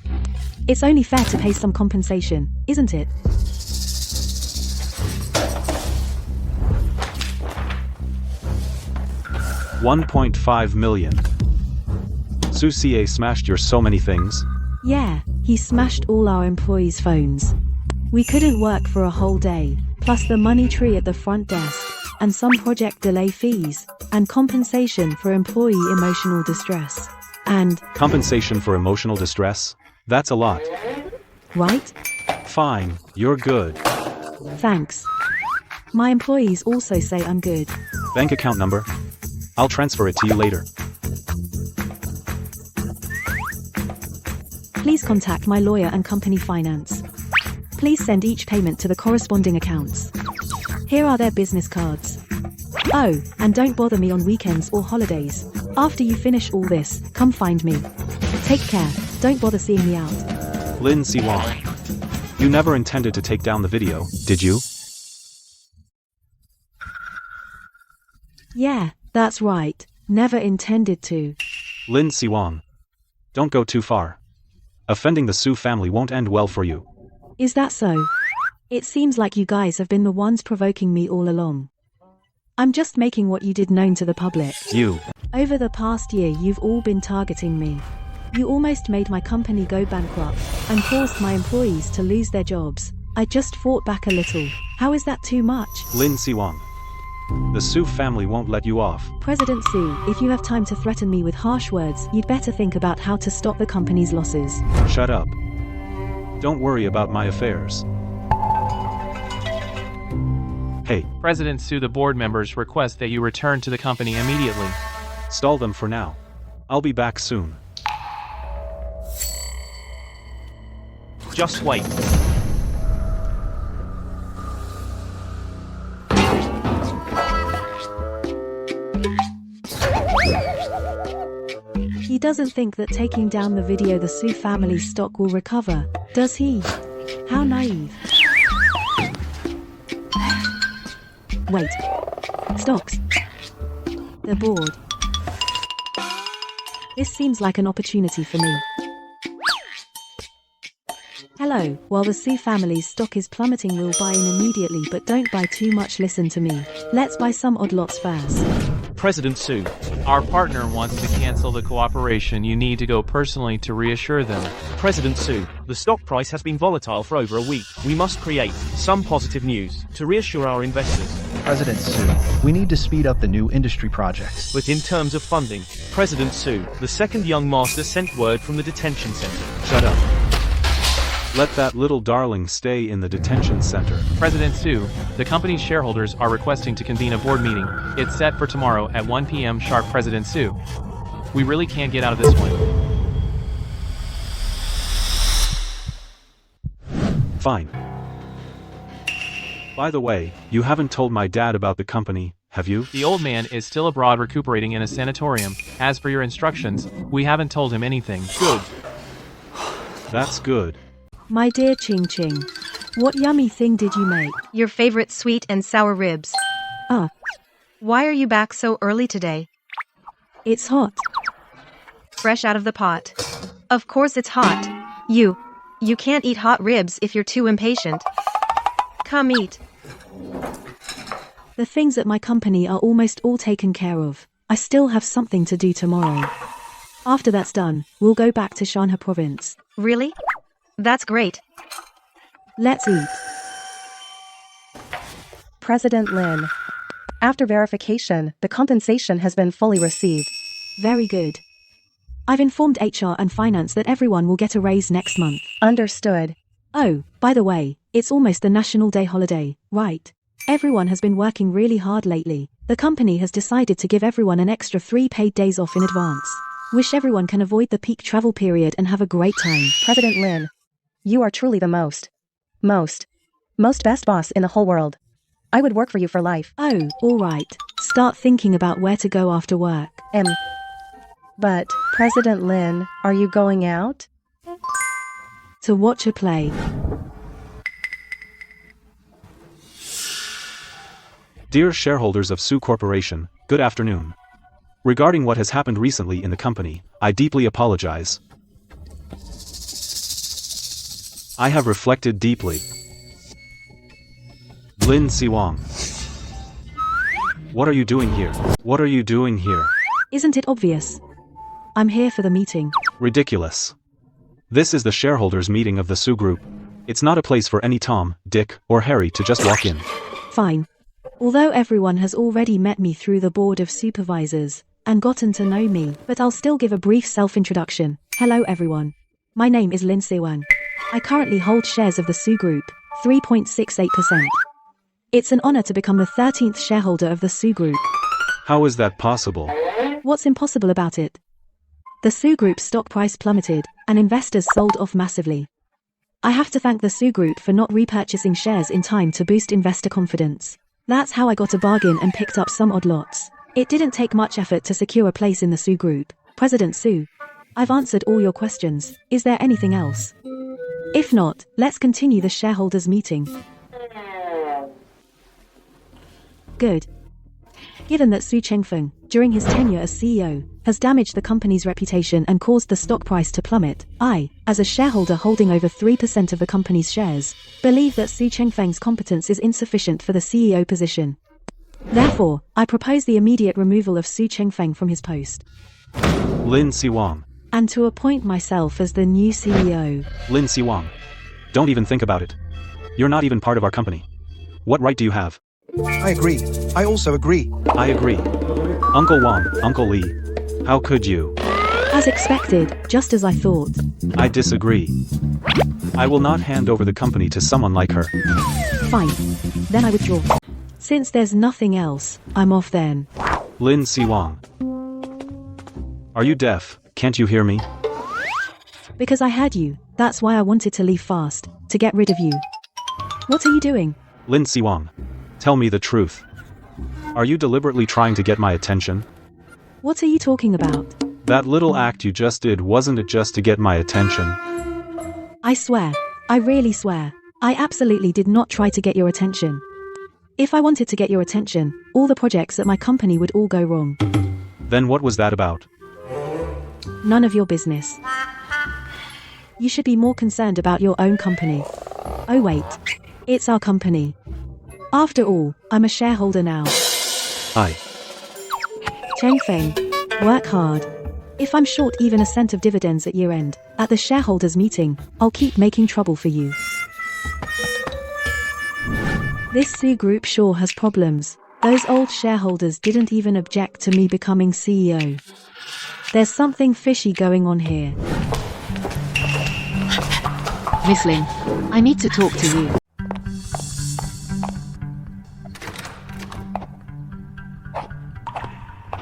It's only fair to pay some compensation, isn't it? 1.5 million. Su CA smashed your so many things? Yeah, he smashed all our employees' phones. We couldn't work for a whole day, plus the money tree at the front desk, and some project delay fees, and compensation for employee emotional distress. And compensation for emotional distress? That's a lot. Right? Fine, you're good. Thanks. My employees also say I'm good. Bank account number? I'll transfer it to you later. Please contact my lawyer and company finance. Please send each payment to the corresponding accounts. Here are their business cards. Oh, and don't bother me on weekends or holidays. After you finish all this, come find me. Take care, don't bother seeing me out. Lin Siwang. You never intended to take down the video, did you? Yeah, that's right. Never intended to. Lin Siwang. Don't go too far. Offending the Su family won't end well for you. Is that so? It seems like you guys have been the ones provoking me all along. I'm just making what you did known to the public. You. Over the past year, you've all been targeting me. You almost made my company go bankrupt and forced my employees to lose their jobs. I just fought back a little. How is that too much? Lin Siwang. The Su family won't let you off. President Su, if you have time to threaten me with harsh words, you'd better think about how to stop the company's losses. Shut up. Don't worry about my affairs. Hey. President Su, the board members request that you return to the company immediately. Stall them for now. I'll be back soon. Just wait. He doesn't think that taking down the video the Su family's stock will recover, does he? How naive. Wait. Stocks. They're bored. This seems like an opportunity for me. Hello, while the Su family's stock is plummeting, we'll buy in immediately, but don't buy too much, listen to me. Let's buy some odd lots first. President Su. Our partner wants to cancel the cooperation. You need to go personally to reassure them. President Su, the stock price has been volatile for over a week. We must create some positive news to reassure our investors. President Su, we need to speed up the new industry projects. But in terms of funding, President Su, the second young master sent word from the detention center. Shut up. Let that little darling stay in the detention center. President Su, the company's shareholders are requesting to convene a board meeting. It's set for tomorrow at 1 p.m. sharp. President Su. We really can't get out of this one. Fine. By the way, you haven't told my dad about the company, have you? The old man is still abroad recuperating in a sanatorium. As for your instructions, we haven't told him anything. Good. That's good. My dear Ching Ching, what yummy thing did you make? Your favorite sweet and sour ribs. Ah. Why are you back so early today? It's hot. Fresh out of the pot. Of course it's hot. You can't eat hot ribs if you're too impatient. Come eat. The things at my company are almost all taken care of. I still have something to do tomorrow. After that's done, we'll go back to Shanghai province. Really? That's great. Let's eat. President Lin. After verification, the compensation has been fully received. Very good. I've informed HR and finance that everyone will get a raise next month. Understood. Oh, by the way, it's almost the National Day holiday, right? Everyone has been working really hard lately. The company has decided to give everyone an extra 3 paid days off in advance. Wish everyone can avoid the peak travel period and have a great time. President Lin. You are truly the most best boss in the whole world. I would work for you for life. Oh, all right. Start thinking about where to go after work. But, President Lin, are you going out? To watch a play. Dear shareholders of Su Corporation, good afternoon. Regarding what has happened recently in the company, I deeply apologize. I have reflected deeply. Lin Siwang. What are you doing here? What are you doing here? Isn't it obvious? I'm here for the meeting. Ridiculous. This is the shareholders' meeting of the Sue Group. It's not a place for any Tom, Dick, or Harry to just walk in. Fine. Although everyone has already met me through the board of supervisors and gotten to know me, but I'll still give a brief self-introduction. Hello everyone. My name is Lin Si-won. I currently hold shares of the Sue Group, 3.68%. It's an honor to become the 13th shareholder of the Sue Group. How is that possible? What's impossible about it? The Sue Group's stock price plummeted, and investors sold off massively. I have to thank the Sue Group for not repurchasing shares in time to boost investor confidence. That's how I got a bargain and picked up some odd lots. It didn't take much effort to secure a place in the Sue Group. President Sue, I've answered all your questions. Is there anything else? If not, let's continue the shareholders' meeting. Good. Given that Su Chengfeng, during his tenure as CEO, has damaged the company's reputation and caused the stock price to plummet, I, as a shareholder holding over 3% of the company's shares, believe that Su Chengfeng's competence is insufficient for the CEO position. Therefore, I propose the immediate removal of Su Chengfeng from his post. Lin Si-won. And to appoint myself as the new CEO. Lin Si-won. Don't even think about it. You're not even part of our company. What right do you have? I agree. I also agree. I agree. Uncle Wang, Uncle Lee. How could you? As expected, just as I thought. I disagree. I will not hand over the company to someone like her. Fine. Then I withdraw. Since there's nothing else, I'm off then. Lin Si-won. Are you deaf? Can't you hear me? Because I heard you, that's why I wanted to leave fast, to get rid of you. What are you doing? Lin Si-won. Tell me the truth. Are you deliberately trying to get my attention? What are you talking about? That little act you just did, wasn't it just to get my attention? I swear. I really swear. I absolutely did not try to get your attention. If I wanted to get your attention, all the projects at my company would all go wrong. Then what was that about? None of your business. You should be more concerned about your own company. Oh wait. It's our company. After all, I'm a shareholder now. Aye. Chengfeng, work hard. If I'm short even a cent of dividends at year-end, at the shareholders' meeting, I'll keep making trouble for you. This Sue Group sure has problems. Those old shareholders didn't even object to me becoming CEO. There's something fishy going on here. Miss Lin, I need to talk to you.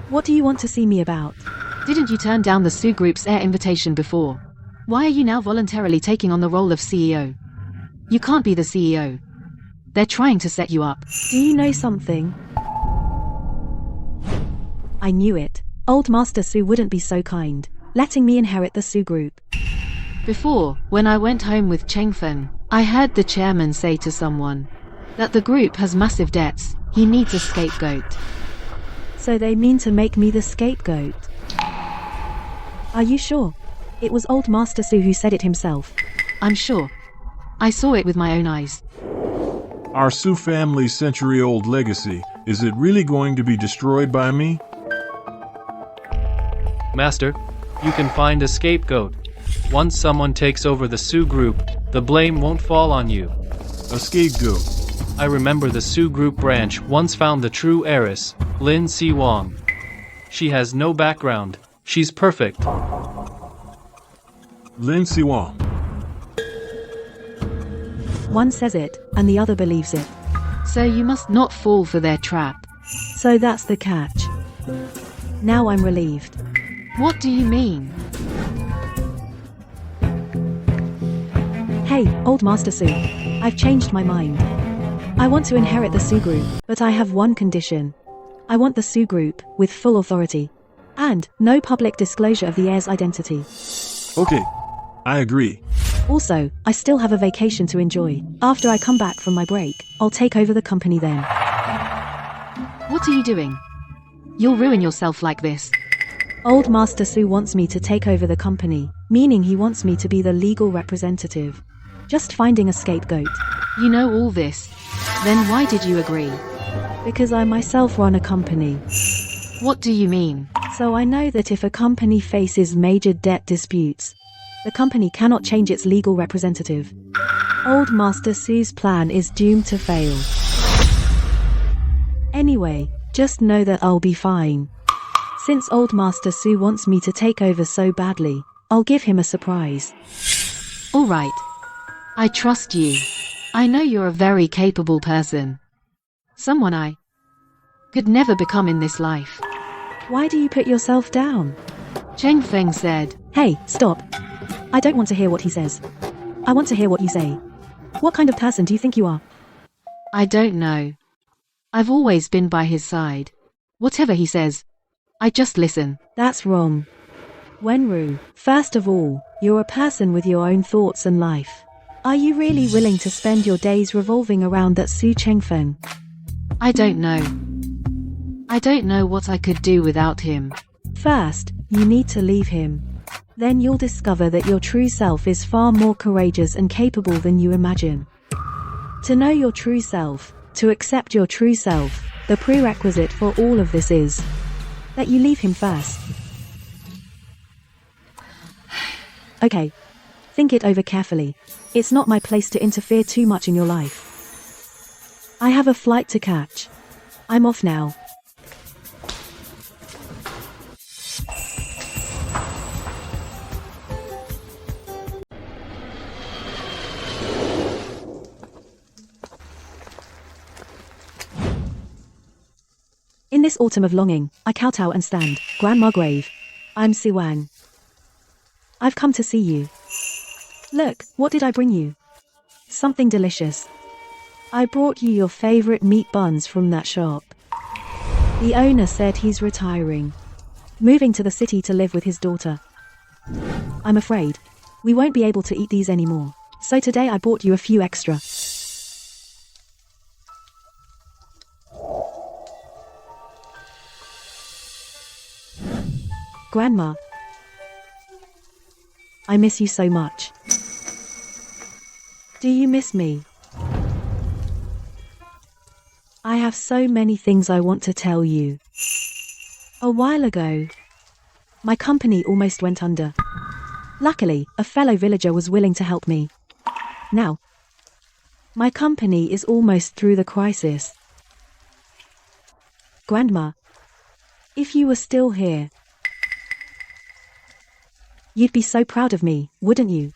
What do you want to see me about? Didn't you turn down the Sue Group's air invitation before? Why are you now voluntarily taking on the role of CEO? You can't be the CEO. They're trying to set you up. Do you know something? I knew it. Old Master Su wouldn't be so kind, letting me inherit the Sue Group. Before, when I went home with Chengfeng, I heard the chairman say to someone that the group has massive debts, he needs a scapegoat. So they mean to make me the scapegoat. Are you sure? It was old Master Su who said it himself. I'm sure. I saw it with my own eyes. Our Sue family's century-old legacy, is it really going to be destroyed by me? Master, you can find a scapegoat. Once someone takes over the Sue Group, the blame won't fall on you. A scapegoat? I remember the Sue Group branch once found the true heiress, Lin Si-won. She has no background. She's perfect. Lin Si-won. One says it, and the other believes it. So you must not fall for their trap. So that's the catch. Now I'm relieved. What do you mean? Hey, old Master Su. I've changed my mind. I want to inherit the Sue Group, but I have one condition. I want the Sue Group, with full authority. And, no public disclosure of the heir's identity. Okay. I agree. Also, I still have a vacation to enjoy. After I come back from my break, I'll take over the company then. What are you doing? You'll ruin yourself like this. Old Master Su wants me to take over the company, meaning he wants me to be the legal representative. Just finding a scapegoat. You know all this. Then why did you agree? Because I myself run a company. What do you mean? So I know that if a company faces major debt disputes, the company cannot change its legal representative. Old Master Su's plan is doomed to fail. Anyway, just know that I'll be fine. Since Old Master Su wants me to take over so badly, I'll give him a surprise. All right. I trust you. I know you're a very capable person. Someone I could never become in this life. Why do you put yourself down? Cheng Feng said. Hey, stop. I don't want to hear what he says. I want to hear what you say. What kind of person do you think you are? I don't know. I've always been by his side. Whatever he says, I just listen. That's wrong. Wenru, first of all, you're a person with your own thoughts and life. Are you really willing to spend your days revolving around that Su Chengfeng? I don't know. I don't know what I could do without him. First, you need to leave him. Then you'll discover that your true self is far more courageous and capable than you imagine. To know your true self, to accept your true self, the prerequisite for all of this is that you leave him first. Okay. Think it over carefully. It's not my place to interfere too much in your life. I have a flight to catch. I'm off now. In this autumn of longing, I kowtow and stand, Grandma grave. I'm Siwang. I've come to see you. Look, what did I bring you? Something delicious. I brought you your favorite meat buns from that shop. The owner said he's retiring, moving to the city to live with his daughter. I'm afraid we won't be able to eat these anymore, so today I bought you a few extra. Grandma, I miss you so much. Do you miss me? I have so many things I want to tell you. A while ago, my company almost went under. Luckily, a fellow villager was willing to help me. Now, my company is almost through the crisis. Grandma, if you were still here, you'd be so proud of me, wouldn't you?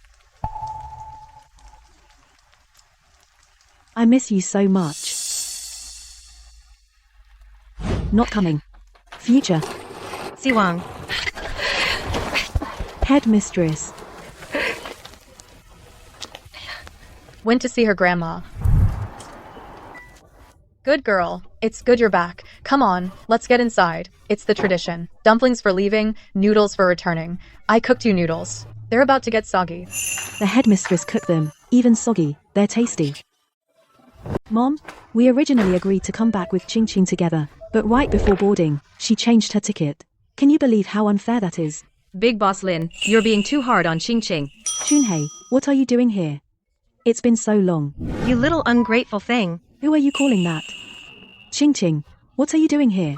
I miss you so much. Not coming. Future. Siwang. Headmistress. Went to see her grandma. Good girl. It's good you're back. Come on, let's get inside. It's the tradition. Dumplings for leaving, noodles for returning. I cooked you noodles. They're about to get soggy. The headmistress cooked them, even soggy. They're tasty. Mom, we originally agreed to come back with Ching Ching together, but right before boarding, she changed her ticket. Can you believe how unfair that is? Big Boss Lin, you're being too hard on Ching Ching. Chunhei, what are you doing here? It's been so long. You little ungrateful thing. Who are you calling that? Ching Ching, what are you doing here?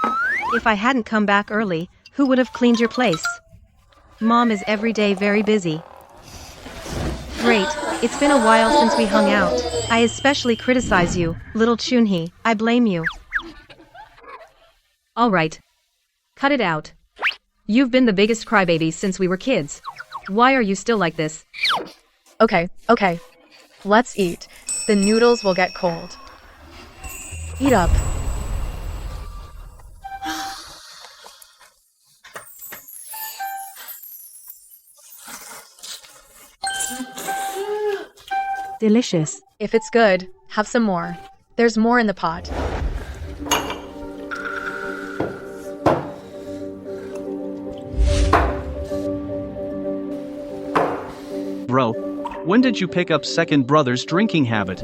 If I hadn't come back early, who would have cleaned your place? Mom is every day very busy. Great, it's been a while since we hung out. I especially criticize you, little Chunhei. I blame you. All right. Cut it out. You've been the biggest crybaby since we were kids. Why are you still like this? Okay. Let's eat. The noodles will get cold. Eat up. Delicious. If it's good, have some more. There's more in the pot. Bro, when did you pick up second brother's drinking habit?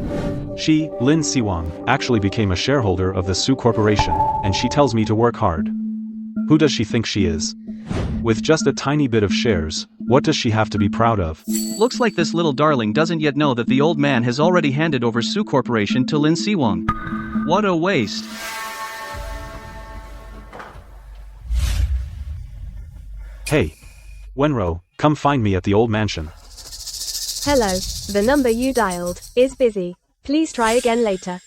She, Lin Siwang, actually became a shareholder of the Su Corporation, and she tells me to work hard. Who does she think she is? With just a tiny bit of shares, what does she have to be proud of? Looks like this little darling doesn't yet know that the old man has already handed over Sue Corporation to Lin Siwang. What a waste. Hey, Wenro, come find me at the old mansion. Hello, the number you dialed is busy. Please try again later.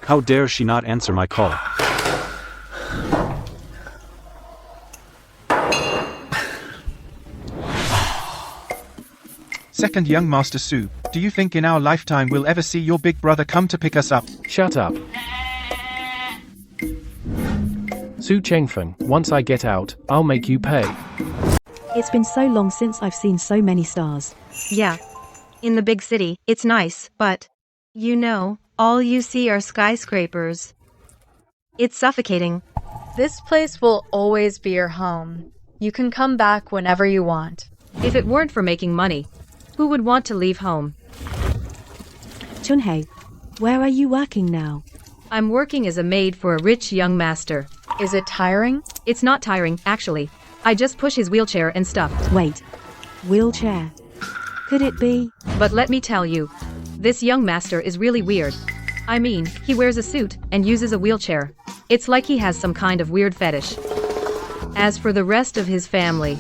How dare she not answer my call? Second young Master Su, do you think in our lifetime we'll ever see your big brother come to pick us up? Shut up. Su Chengfen, once I get out, I'll make you pay. It's been so long since I've seen so many stars. Yeah. In the big city, it's nice, but you know, all you see are skyscrapers. It's suffocating. This place will always be your home. You can come back whenever you want. If it weren't for making money, who would want to leave home? Chunhei, where are you working now? I'm working as a maid for a rich young master. Is it tiring? It's not tiring, actually. I just push his wheelchair and stuff. Wait. Wheelchair? Could it be? But let me tell you, this young master is really weird. I mean, he wears a suit and uses a wheelchair. It's like he has some kind of weird fetish. As for the rest of his family,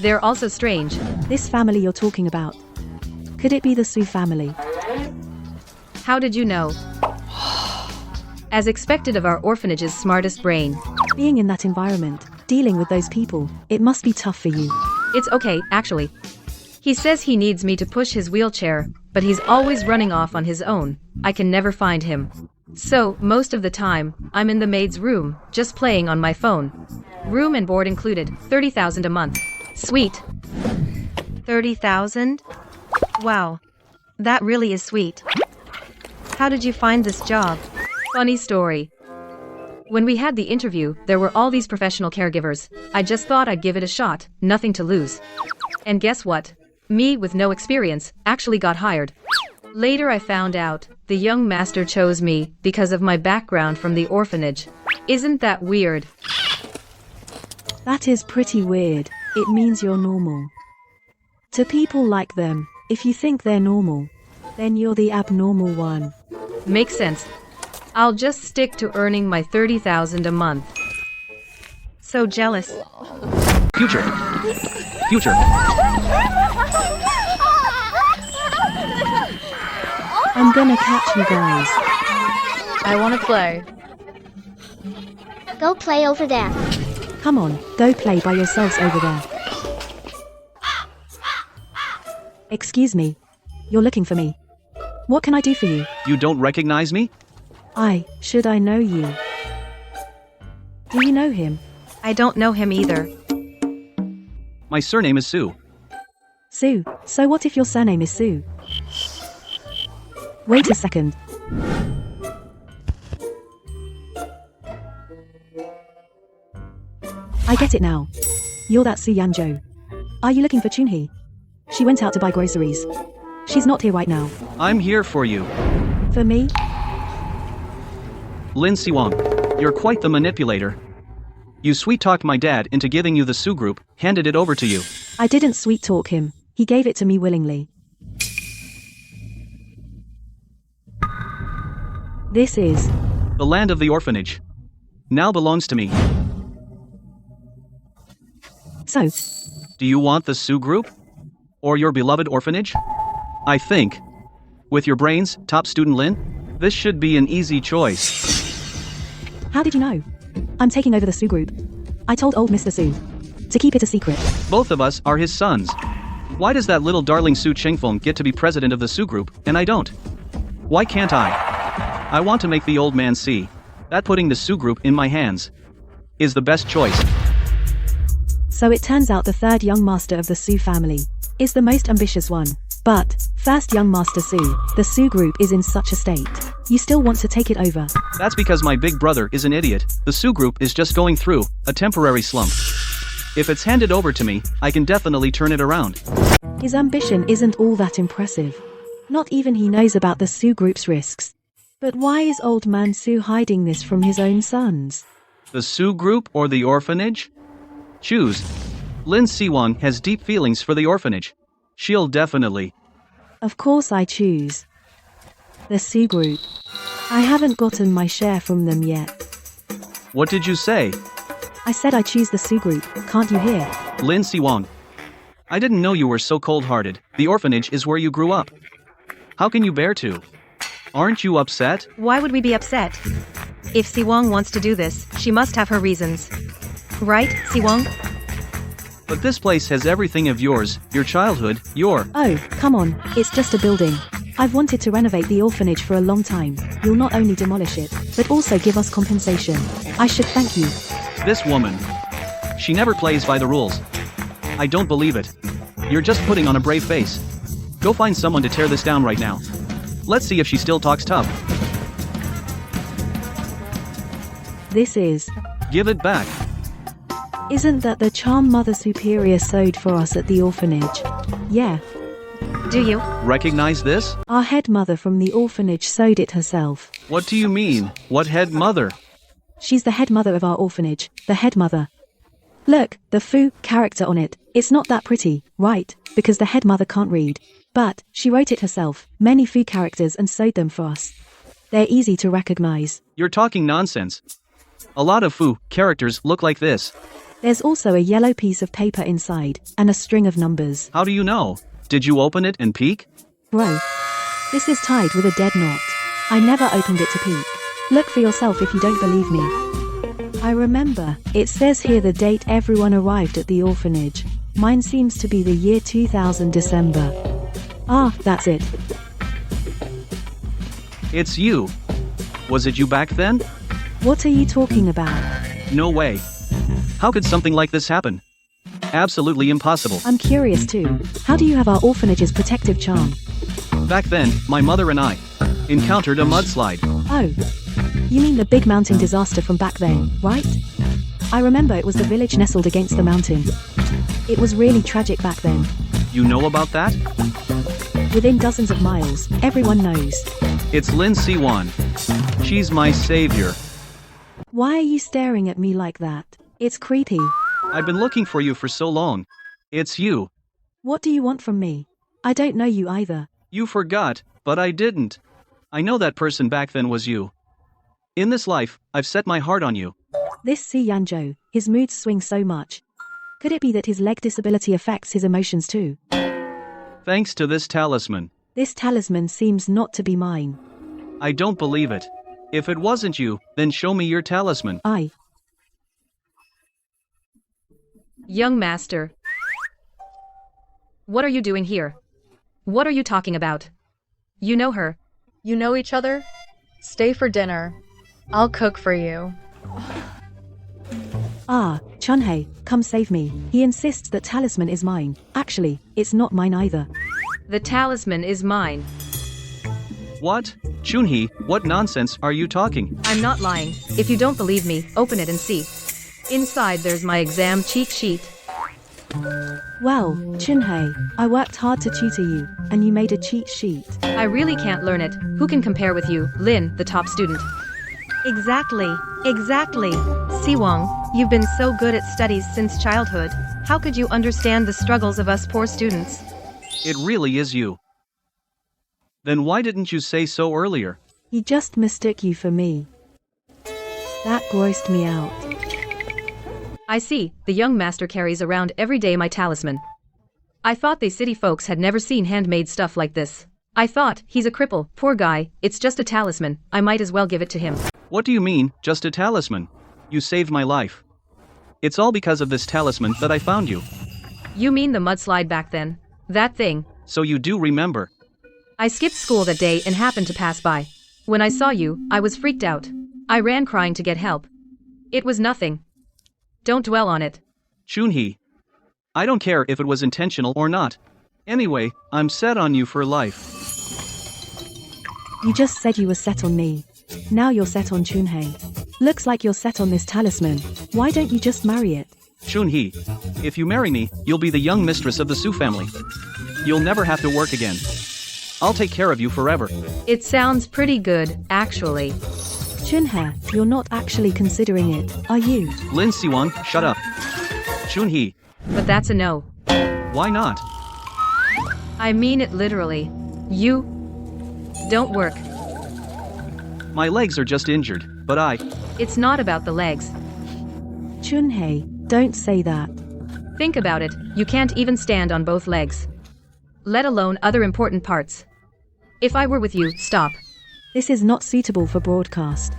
they're also strange. This family you're talking about. Could it be the Su family? How did you know? As expected of our orphanage's smartest brain. Being in that environment, dealing with those people, it must be tough for you. It's okay, actually. He says he needs me to push his wheelchair, but he's always running off on his own. I can never find him. So, most of the time, I'm in the maid's room, just playing on my phone. Room and board included, 30,000 a month. Sweet. 30,000? Wow. That really is sweet. How did you find this job? Funny story. When we had the interview, there were all these professional caregivers. I just thought I'd give it a shot, nothing to lose. And guess what? Me, with no experience, actually got hired. Later I found out, the young master chose me because of my background from the orphanage. Isn't that weird? That is pretty weird. It means you're normal. To people like them, if you think they're normal, then you're the abnormal one. Makes sense. I'll just stick to earning my 30,000 a month. So jealous. Future. Future. I'm gonna catch you guys. I wanna play. Go play over there. Come on, go play by yourselves over there. Excuse me. You're looking for me. What can I do for you? You don't recognize me? Should I know you? Do you know him? I don't know him either. My surname is Su. Su, so what if your surname is Su? Wait a second. I get it now. You're that Su Yanzhou. Are you looking for Chunhee? She went out to buy groceries. She's not here right now. I'm here for you. For me? Lin Siwang, you're quite the manipulator. You sweet-talked my dad into giving you the Su Group, handed it over to you. I didn't sweet-talk him. He gave it to me willingly. This is... the land of the orphanage. Now belongs to me. So? Do you want the Su Group? Or your beloved orphanage? I think, with your brains, top student Lin, this should be an easy choice. How did you know? I'm taking over the Su Group. I told old Mr. Su to keep it a secret. Both of us are his sons. Why does that little darling Su Chengfeng get to be president of the Su Group, and I don't? Why can't I? I want to make the old man see that putting the Su Group in my hands is the best choice. So it turns out the third young master of the Su family is the most ambitious one. But, first young master Su, the Su Group is in such a state. You still want to take it over? That's because my big brother is an idiot. The Su Group is just going through a temporary slump. If it's handed over to me, I can definitely turn it around. His ambition isn't all that impressive. Not even he knows about the Su Group's risks. But why is old man Su hiding this from his own sons? The Su Group or the orphanage? Choose. Lin Siwang has deep feelings for the orphanage. She'll definitely. Of course I choose the Su Group. I haven't gotten my share from them yet. What did you say? I said I choose the Su Group, can't you hear? Lin Siwang. I didn't know you were so cold-hearted. The orphanage is where you grew up. How can you bear to? Aren't you upset? Why would we be upset? If Siwang wants to do this, she must have her reasons. Right, Siwang? But this place has everything of yours, your childhood, your... Oh, come on, it's just a building. I've wanted to renovate the orphanage for a long time. You'll not only demolish it, but also give us compensation. I should thank you. This woman. She never plays by the rules. I don't believe it. You're just putting on a brave face. Go find someone to tear this down right now. Let's see if she still talks tough. This is... Give it back. Isn't that the charm Mother Superior sewed for us at the orphanage? Yeah. Do you? Recognize this? Our head mother from the orphanage sewed it herself. What do you mean? What head mother? She's the head mother of our orphanage, the head mother. Look, the Fu character on it. It's not that pretty, right? Because the head mother can't read. But she wrote it herself, many Fu characters, and sewed them for us. They're easy to recognize. You're talking nonsense. A lot of Fu characters look like this. There's also a yellow piece of paper inside, and a string of numbers. How do you know? Did you open it and peek? Bro, this is tied with a dead knot. I never opened it to peek. Look for yourself if you don't believe me. I remember, it says here the date everyone arrived at the orphanage. Mine seems to be the year 2000 December. Ah, that's it. It's you. Was it you back then? What are you talking about? No way. How could something like this happen? Absolutely impossible. I'm curious too. How do you have our orphanage's protective charm? Back then, my mother and I encountered a mudslide. Oh. You mean the big mountain disaster from back then, right? I remember it was the village nestled against the mountain. It was really tragic back then. You know about that? Within dozens of miles, everyone knows. It's Lin Siwang. She's my savior. Why are you staring at me like that? It's creepy. I've been looking for you for so long. It's you. What do you want from me? I don't know you either. You forgot, but I didn't. I know that person back then was you. In this life, I've set my heart on you. This Si Yanzhou, his moods swing so much. Could it be that his leg disability affects his emotions too? Thanks to this talisman. This talisman seems not to be mine. I don't believe it. If it wasn't you, then show me your talisman. Young master. What are you doing here? What are you talking about? You know her. You know each other? Stay for dinner. I'll cook for you. Ah, Chunhei, come save me. He insists that talisman is mine. Actually, it's not mine either. The talisman is mine. What? Chunhei, what nonsense are you talking? I'm not lying. If you don't believe me, open it and see. Inside there's my exam cheat sheet. Well, Chunhei, I worked hard to tutor you, and you made a cheat sheet. I really can't learn it. Who can compare with you, Lin, the top student? Exactly. Siwang, you've been so good at studies since childhood. How could you understand the struggles of us poor students? It really is you. Then why didn't you say so earlier? He just mistook you for me. That grossed me out. I see, the young master carries around every day my talisman. I thought they city folks had never seen handmade stuff like this. I thought, he's a cripple, poor guy, it's just a talisman, I might as well give it to him. What do you mean, just a talisman? You saved my life. It's all because of this talisman that I found you. You mean the mudslide back then? That thing? So you do remember. I skipped school that day and happened to pass by. When I saw you, I was freaked out. I ran crying to get help. It was nothing. Don't dwell on it. Chunhei. I don't care if it was intentional or not. Anyway, I'm set on you for life. You just said you were set on me. Now you're set on Chunhei. Looks like you're set on this talisman. Why don't you just marry it? Chunhei, if you marry me, you'll be the young mistress of the Su family. You'll never have to work again. I'll take care of you forever. It sounds pretty good, actually. Chunhe, you're not actually considering it, are you? Lin Siwang, shut up. Chunhee, But that's a no. why not? I mean it literally. You don't work. My legs are just injured, but It's not about the legs. Chunhe, don't say that. Think about it, you can't even stand on both legs. Let alone other important parts. If I were with you, stop. This is not suitable for broadcast.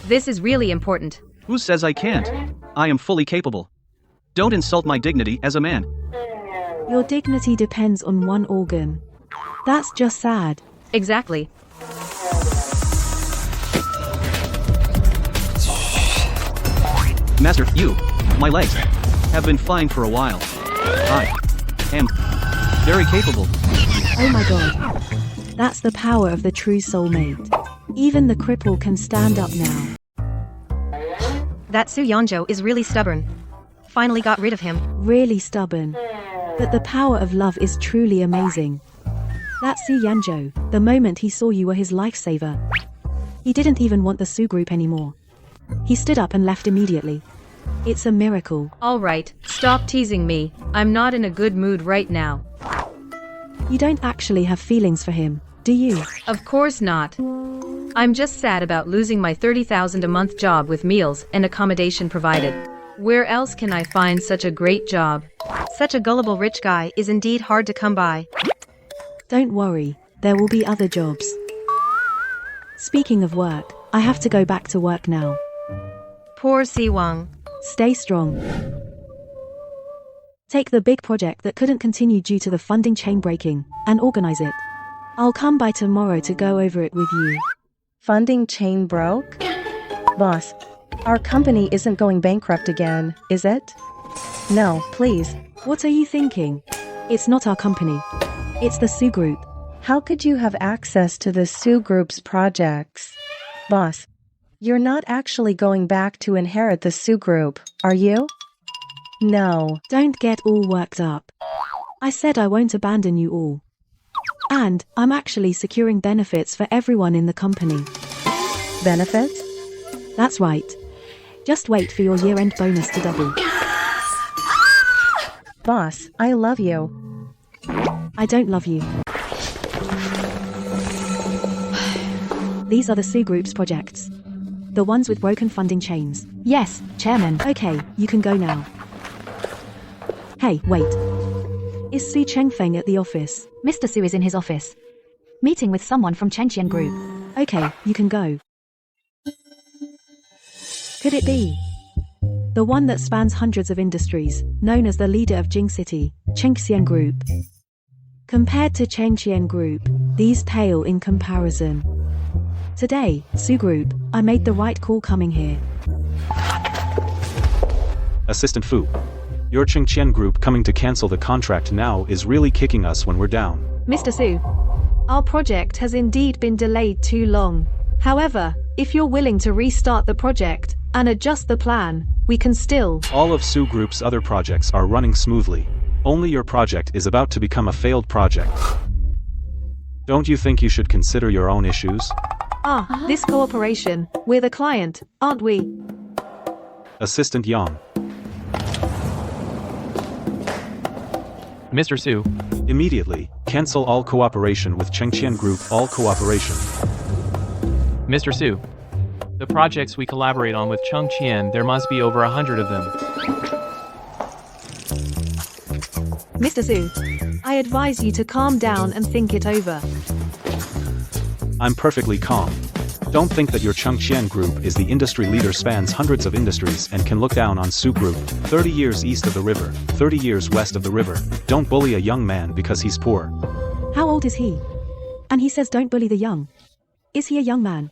This is really important. Who says I can't? I am fully capable. Don't insult my dignity as a man. Your dignity depends on one organ. That's just sad. Exactly. Master, my legs, have been fine for a while. I am very capable. Oh my god. That's the power of the true soulmate. Even the cripple can stand up now. That Su Yanzhou is really stubborn. Finally got rid of him. Really stubborn. But the power of love is truly amazing. That Su Yanzhou, the moment he saw you were his lifesaver. He didn't even want the Su group anymore. He stood up and left immediately. It's a miracle. Alright, stop teasing me. I'm not in a good mood right now. You don't actually have feelings for him, do you? Of course not. I'm just sad about losing my 30,000 a month job with meals and accommodation provided. Where else can I find such a great job? Such a gullible rich guy is indeed hard to come by. Don't worry, there will be other jobs. Speaking of work, I have to go back to work now. Poor Siwang. Stay strong. Take the big project that couldn't continue due to the funding chain breaking, and organize it. I'll come by tomorrow to go over it with you. Funding chain broke? Boss, our company isn't going bankrupt again, is it? No, please. What are you thinking? It's not our company. It's the Su Group. How could you have access to the Su Group's projects? Boss, you're not actually going back to inherit the Su Group, are you? No. Don't get all worked up. I said I won't abandon you all. And I'm actually securing benefits for everyone in the company. Benefits? That's right. Just wait for your year-end bonus to double. Boss, I love you. I don't love you. These are the Su Group's projects. The ones with broken funding chains. Yes, Chairman. Okay, you can go now. Hey, wait. Is Su Chengfeng at the office? Mr. Su is in his office. Meeting with someone from Chengqian Group. Okay, you can go. Could it be? The one that spans hundreds of industries, known as the leader of Jing City, Chengxian Group. Compared to Chengqian Group, these pale in comparison. Today, Su Group, I made the right call coming here. Assistant Fu. Your Chengqian Group coming to cancel the contract now is really kicking us when we're down. Mr. Su, our project has indeed been delayed too long. However, if you're willing to restart the project and adjust the plan, we can still. All of Su Group's other projects are running smoothly. Only your project is about to become a failed project. Don't you think you should consider your own issues? This cooperation. We're the client, aren't we? Assistant Yang. Mr. Su. Immediately, cancel all cooperation with Chengqian Group, all cooperation. Mr. Su. The projects we collaborate on with Chengqian, there must be over 100 of them. Mr. Su, I advise you to calm down and think it over. I'm perfectly calm. Don't think that your Chengqian Group is the industry leader, spans hundreds of industries and can look down on Su Group, 30 years east of the river, 30 years west of the river. Don't bully a young man because he's poor. How old is he? And he says don't bully the young. Is he a young man?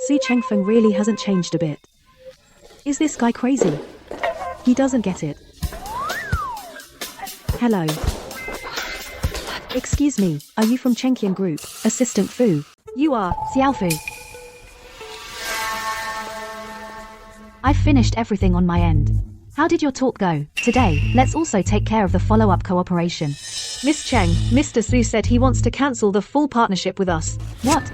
Su Chengfeng really hasn't changed a bit. Is this guy crazy? He doesn't get it. Hello. Excuse me, are you from Chengqian Group, Assistant Fu? You are, Xiaofu. I've finished everything on my end. How did your talk go? Today, let's also take care of the follow-up cooperation. Miss Cheng, Mr. Su said he wants to cancel the full partnership with us. What?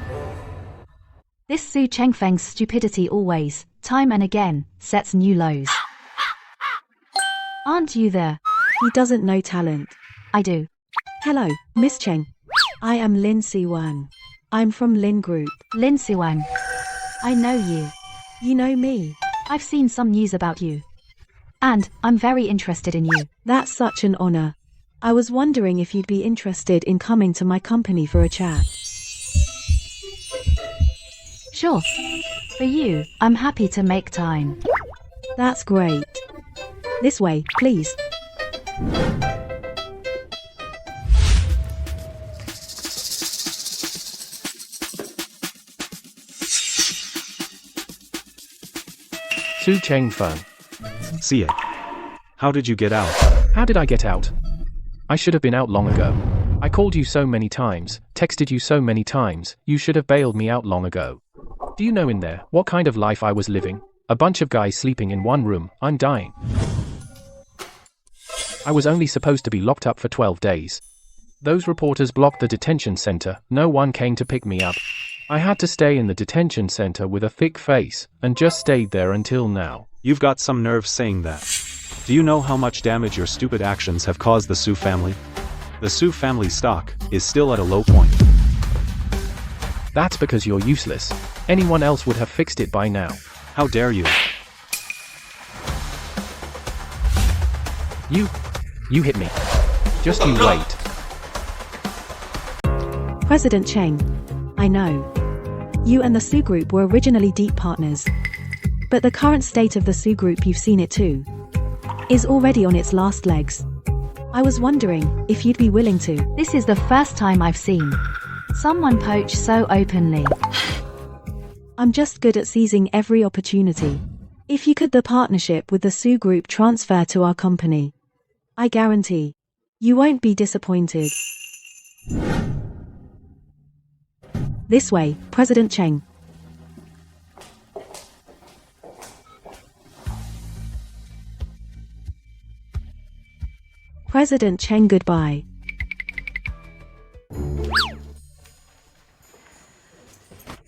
This Su Chengfeng's stupidity always, time and again, sets new lows. Aren't you the... He doesn't know talent. I do. Hello, Miss Cheng. I am Lin Siwan. I'm from Lin Group. Lin Siwan. I know you. You know me. I've seen some news about you. And I'm very interested in you. That's such an honor. I was wondering if you'd be interested in coming to my company for a chat. Sure. For you, I'm happy to make time. That's great. This way, please. Su Chengfeng. See it. How did you get out? How did I get out? I should have been out long ago. I called you so many times, texted you so many times, you should have bailed me out long ago. Do you know in there what kind of life I was living? A bunch of guys sleeping in one room, I'm dying. I was only supposed to be locked up for 12 days. Those reporters blocked the detention center, no one came to pick me up. I had to stay in the detention center with a thick face, and just stayed there until now. You've got some nerve saying that. Do you know how much damage your stupid actions have caused the Su family? The Su family stock is still at a low point. That's because you're useless. Anyone else would have fixed it by now. How dare you? You hit me. Just you wait. President Cheng. I know. You and the Su Group were originally deep partners. But the current state of the Su Group, you've seen it too, is already on its last legs. I was wondering if you'd be willing to. This is the first time I've seen someone poach so openly. I'm just good at seizing every opportunity. If you could, the partnership with the Su Group transfer to our company, I guarantee you won't be disappointed. This way, President Cheng. President Cheng, goodbye.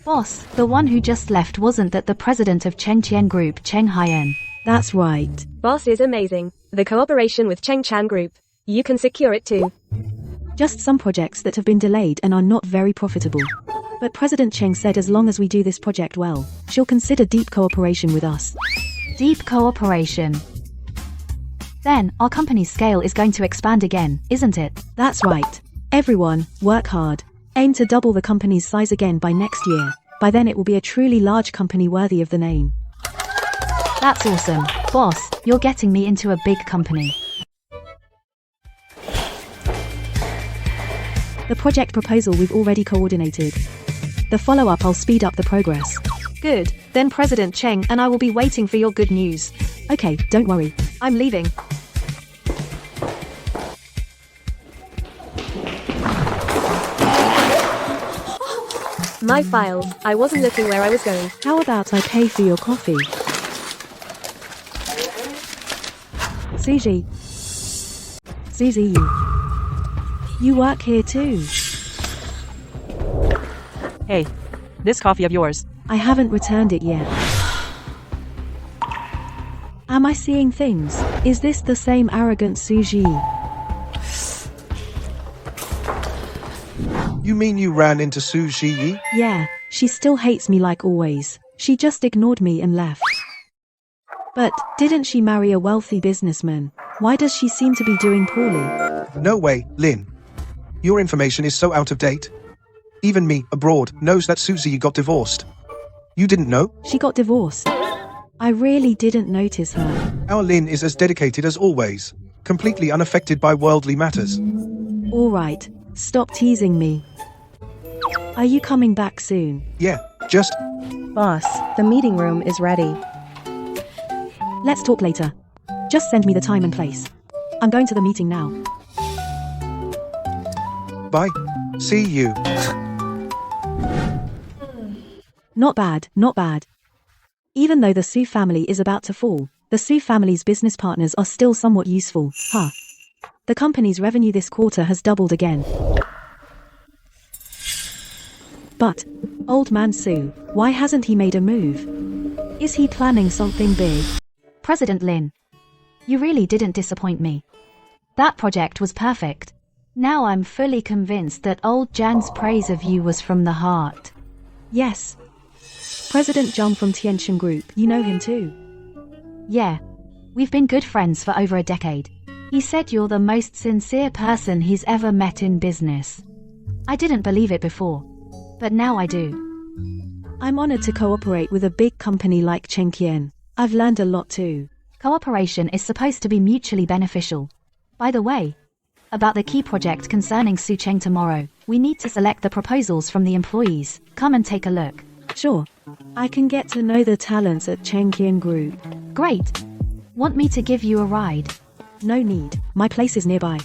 Boss, the one who just left wasn't that the president of Chengqian Group, Cheng Haiyan? That's right. Boss is amazing. The cooperation with Chengqian Group. You can secure it too. Just some projects that have been delayed and are not very profitable. But President Cheng said as long as we do this project well, she'll consider deep cooperation with us. Deep cooperation. Then, our company's scale is going to expand again, isn't it? That's right. Everyone, work hard. Aim to double the company's size again by next year. By then it will be a truly large company worthy of the name. That's awesome. Boss, you're getting me into a big company. The project proposal we've already coordinated. The follow-up, I'll speed up the progress. Good. Then President Cheng and I will be waiting for your good news. Okay, don't worry. I'm leaving. My files. I wasn't looking where I was going. How about I pay for your coffee? Suzy. Suzy, you work here too. Hey, this coffee of yours. I haven't returned it yet. Am I seeing things? Is this the same arrogant Suzy? You mean you ran into Su Zhiyi? Yeah, she still hates me like always. She just ignored me and left. But, didn't she marry a wealthy businessman? Why does she seem to be doing poorly? No way, Lin. Your information is so out of date. Even me, abroad, knows that Suzy got divorced. You didn't know? She got divorced. I really didn't notice her. Our Lin is as dedicated as always, completely unaffected by worldly matters. Alright, stop teasing me. Are you coming back soon? Yeah, just... Boss, the meeting room is ready. Let's talk later. Just send me the time and place. I'm going to the meeting now. Bye. See you. Not bad, not bad. Even though the Su family is about to fall, the Su family's business partners are still somewhat useful, huh? The company's revenue this quarter has doubled again. But, old man Su, why hasn't he made a move? Is he planning something big? President Lin, you really didn't disappoint me. That project was perfect. Now I'm fully convinced that old Jan's praise of you was from the heart. Yes. President Zhang from Tianchen Group, you know him too? Yeah. We've been good friends for over a decade. He said you're the most sincere person he's ever met in business. I didn't believe it before, but now I do. I'm honored to cooperate with a big company like Chengqian. I've learned a lot too. Cooperation is supposed to be mutually beneficial. By the way, about the key project concerning Su Cheng tomorrow, we need to select the proposals from the employees. Come and take a look. Sure. I can get to know the talents at Chengqian Group. Great. Want me to give you a ride? No need. My place is nearby.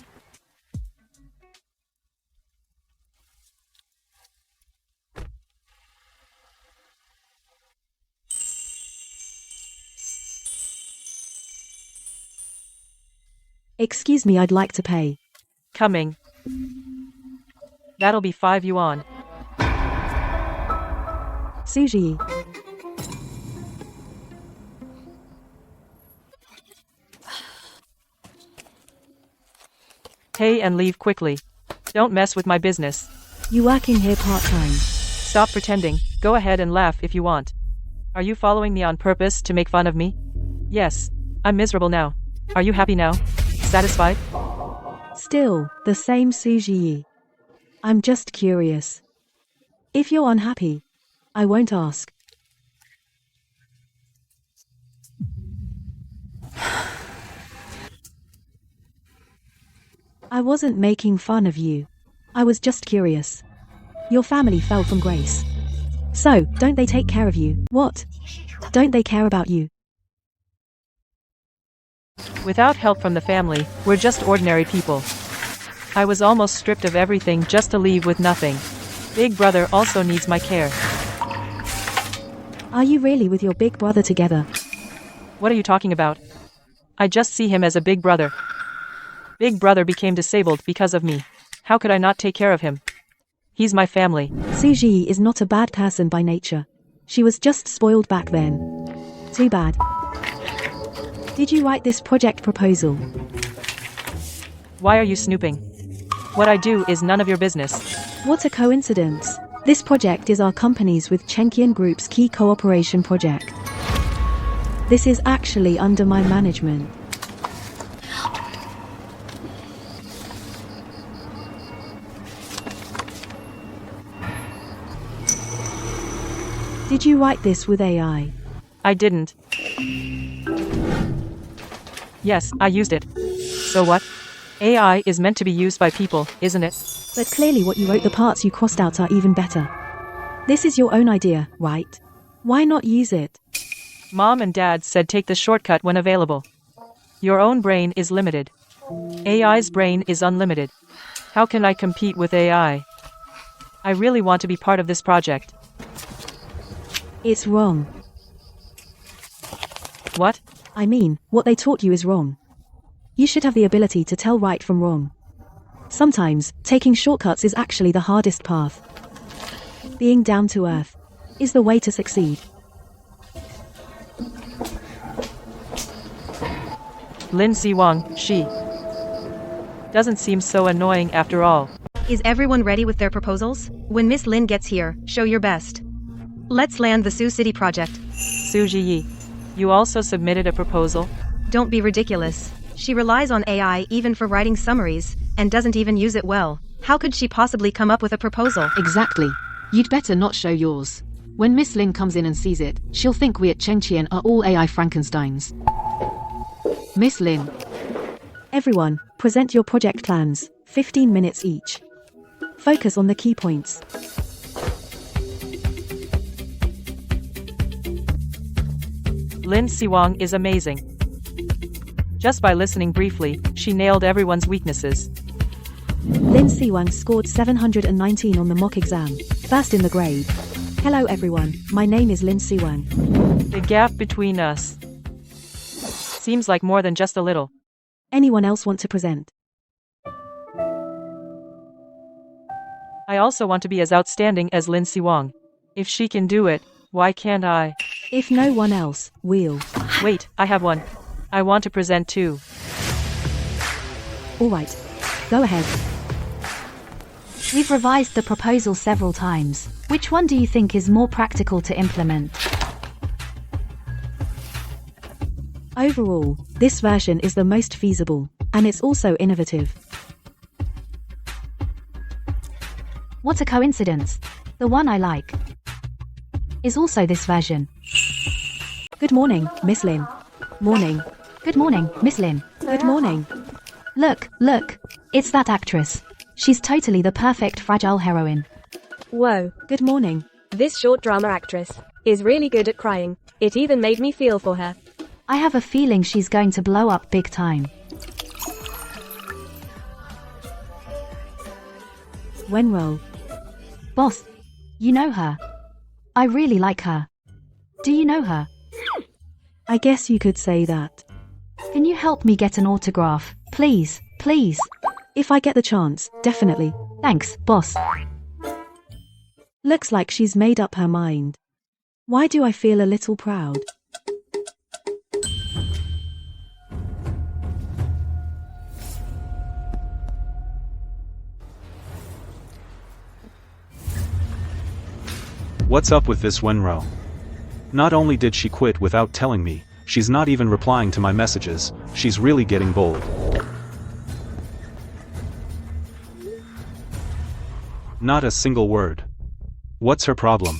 Excuse me, I'd like to pay. Coming. That'll be 5 yuan. Suji. Pay and leave quickly. Don't mess with my business. You working here part-time? Stop pretending. Go ahead and laugh if you want. Are you following me on purpose to make fun of me? Yes. I'm miserable now. Are you happy now? Satisfied? Still, the same Suji. I'm just curious. If you're unhappy, I won't ask. I wasn't making fun of you. I was just curious. Your family fell from grace. So, don't they take care of you? What? Don't they care about you? Without help from the family, we're just ordinary people. I was almost stripped of everything just to leave with nothing. Big brother also needs my care. Are you really with your big brother together? What are you talking about? I just see him as a big brother. Big brother became disabled because of me. How could I not take care of him? He's my family. Suji is not a bad person by nature. She was just spoiled back then. Too bad. Did you write this project proposal? Why are you snooping? What I do is none of your business. What a coincidence. This project is our company's with Chengqian Group's key cooperation project. This is actually under my management. Did you write this with AI? I didn't. Yes, I used it. So what? AI is meant to be used by people, isn't it? But clearly what you wrote, the parts you crossed out, are even better. This is your own idea, right? Why not use it? Mom and Dad said take the shortcut when available. Your own brain is limited. AI's brain is unlimited. How can I compete with AI? I really want to be part of this project. It's wrong. What? I mean, what they taught you is wrong. You should have the ability to tell right from wrong. Sometimes, taking shortcuts is actually the hardest path. Being down to earth is the way to succeed. Lin Siwang, she doesn't seem so annoying after all. Is everyone ready with their proposals? When Miss Lin gets here, show your best. Let's land the Sioux City project. Su Jiyi, you also submitted a proposal? Don't be ridiculous. She relies on AI even for writing summaries, and doesn't even use it well. How could she possibly come up with a proposal? Exactly. You'd better not show yours. When Miss Lin comes in and sees it, she'll think we at Chengqian are all AI Frankensteins. Miss Lin. Everyone, present your project plans, 15 minutes each. Focus on the key points. Lin Siwang is amazing. Just by listening briefly, she nailed everyone's weaknesses. Lin Siwang scored 719 on the mock exam, first in the grade. Hello everyone, my name is Lin Siwang. The gap between us seems like more than just a little. Anyone else want to present? I also want to be as outstanding as Lin Siwang. If she can do it, why can't I? If no one else, we'll. Wait, I have one. I want to present too. Alright. Go ahead. We've revised the proposal several times. Which one do you think is more practical to implement? Overall, this version is the most feasible, and it's also innovative. What a coincidence. The one I like is also this version. Good morning, Miss Lin. Morning. Good morning, Miss Lin. Good morning. Look, it's that actress. She's totally the perfect fragile heroine. Whoa. Good morning. This short drama actress is really good at crying. It even made me feel for her. I have a feeling she's going to blow up big time. Wenro. Boss, you know her. I really like her. Do you know her? I guess you could say that. Can you help me get an autograph? Please, please. If I get the chance, definitely. Thanks, boss. Looks like she's made up her mind. Why do I feel a little proud? What's up with this Wenro? Not only did she quit without telling me, she's not even replying to my messages. She's really getting bold. Not a single word. What's her problem?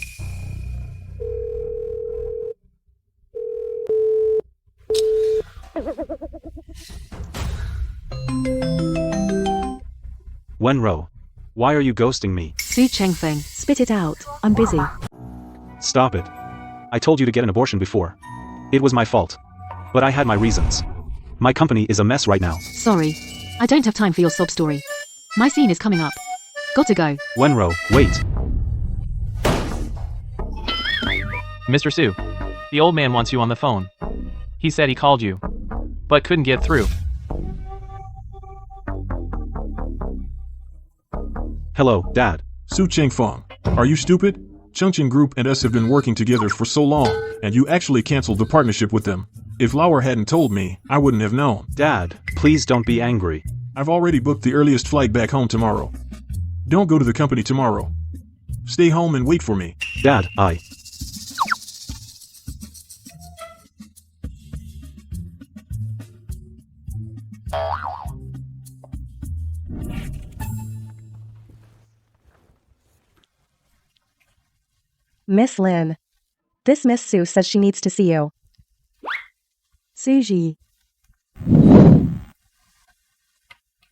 Wenro, why are you ghosting me? Su Chengfeng, spit it out. I'm busy. Stop it. I told you to get an abortion before. It was my fault. But I had my reasons. My company is a mess right now. Sorry. I don't have time for your sob story. My scene is coming up. Gotta go. Wenro, wait. Mr. Su, the old man wants you on the phone. He said he called you, but couldn't get through. Hello, Dad. Su Chengfeng, are you stupid? Chengqing Group and us have been working together for so long, and you actually canceled the partnership with them. If Lauer hadn't told me, I wouldn't have known. Dad, please don't be angry. I've already booked the earliest flight back home tomorrow. Don't go to the company tomorrow. Stay home and wait for me. Dad, I... Miss Lin. This Miss Su says she needs to see you. Suji.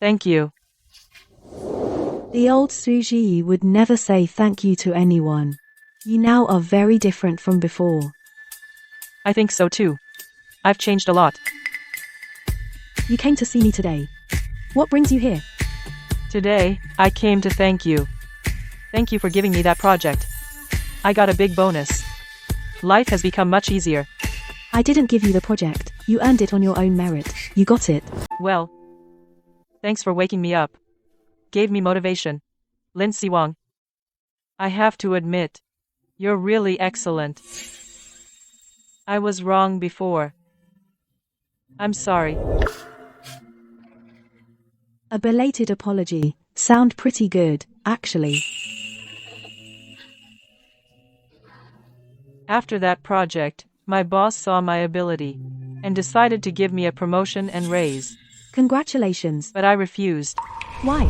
Thank you. The old Suji would never say thank you to anyone. You now are very different from before. I think so too. I've changed a lot. You came to see me today. What brings you here? Today, I came to thank you. Thank you for giving me that project. I got a big bonus. Life has become much easier. I didn't give you the project. You earned it on your own merit. You got it. Well, thanks for waking me up. Gave me motivation. Lin Siwang. I have to admit, you're really excellent. I was wrong before. I'm sorry. A belated apology. Sound pretty good, actually. After that project, my boss saw my ability and decided to give me a promotion and raise. Congratulations. But I refused. Why?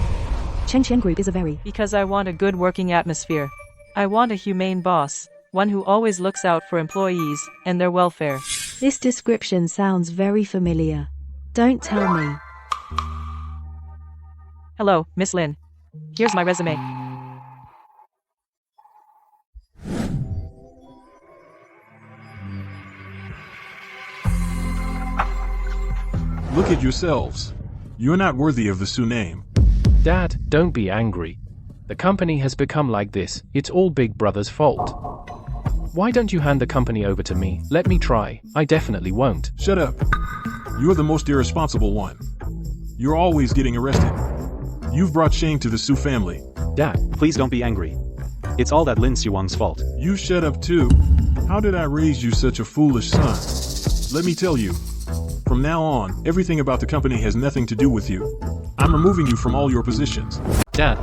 Chengqian Group is a very... Because I want a good working atmosphere. I want a humane boss, one who always looks out for employees and their welfare. This description sounds very familiar. Don't tell me. Hello, Miss Lin. Here's my resume. Look at yourselves. You're not worthy of the Su name. Dad, don't be angry. The company has become like this. It's all Big Brother's fault. Why don't you hand the company over to me? Let me try. I definitely won't. Shut up. You're the most irresponsible one. You're always getting arrested. You've brought shame to the Su family. Dad. Please don't be angry. It's all that Lin Siwang's fault. You shut up too. How did I raise you such a foolish son? Let me tell you. From now on, everything about the company has nothing to do with you. I'm removing you from all your positions. Dad.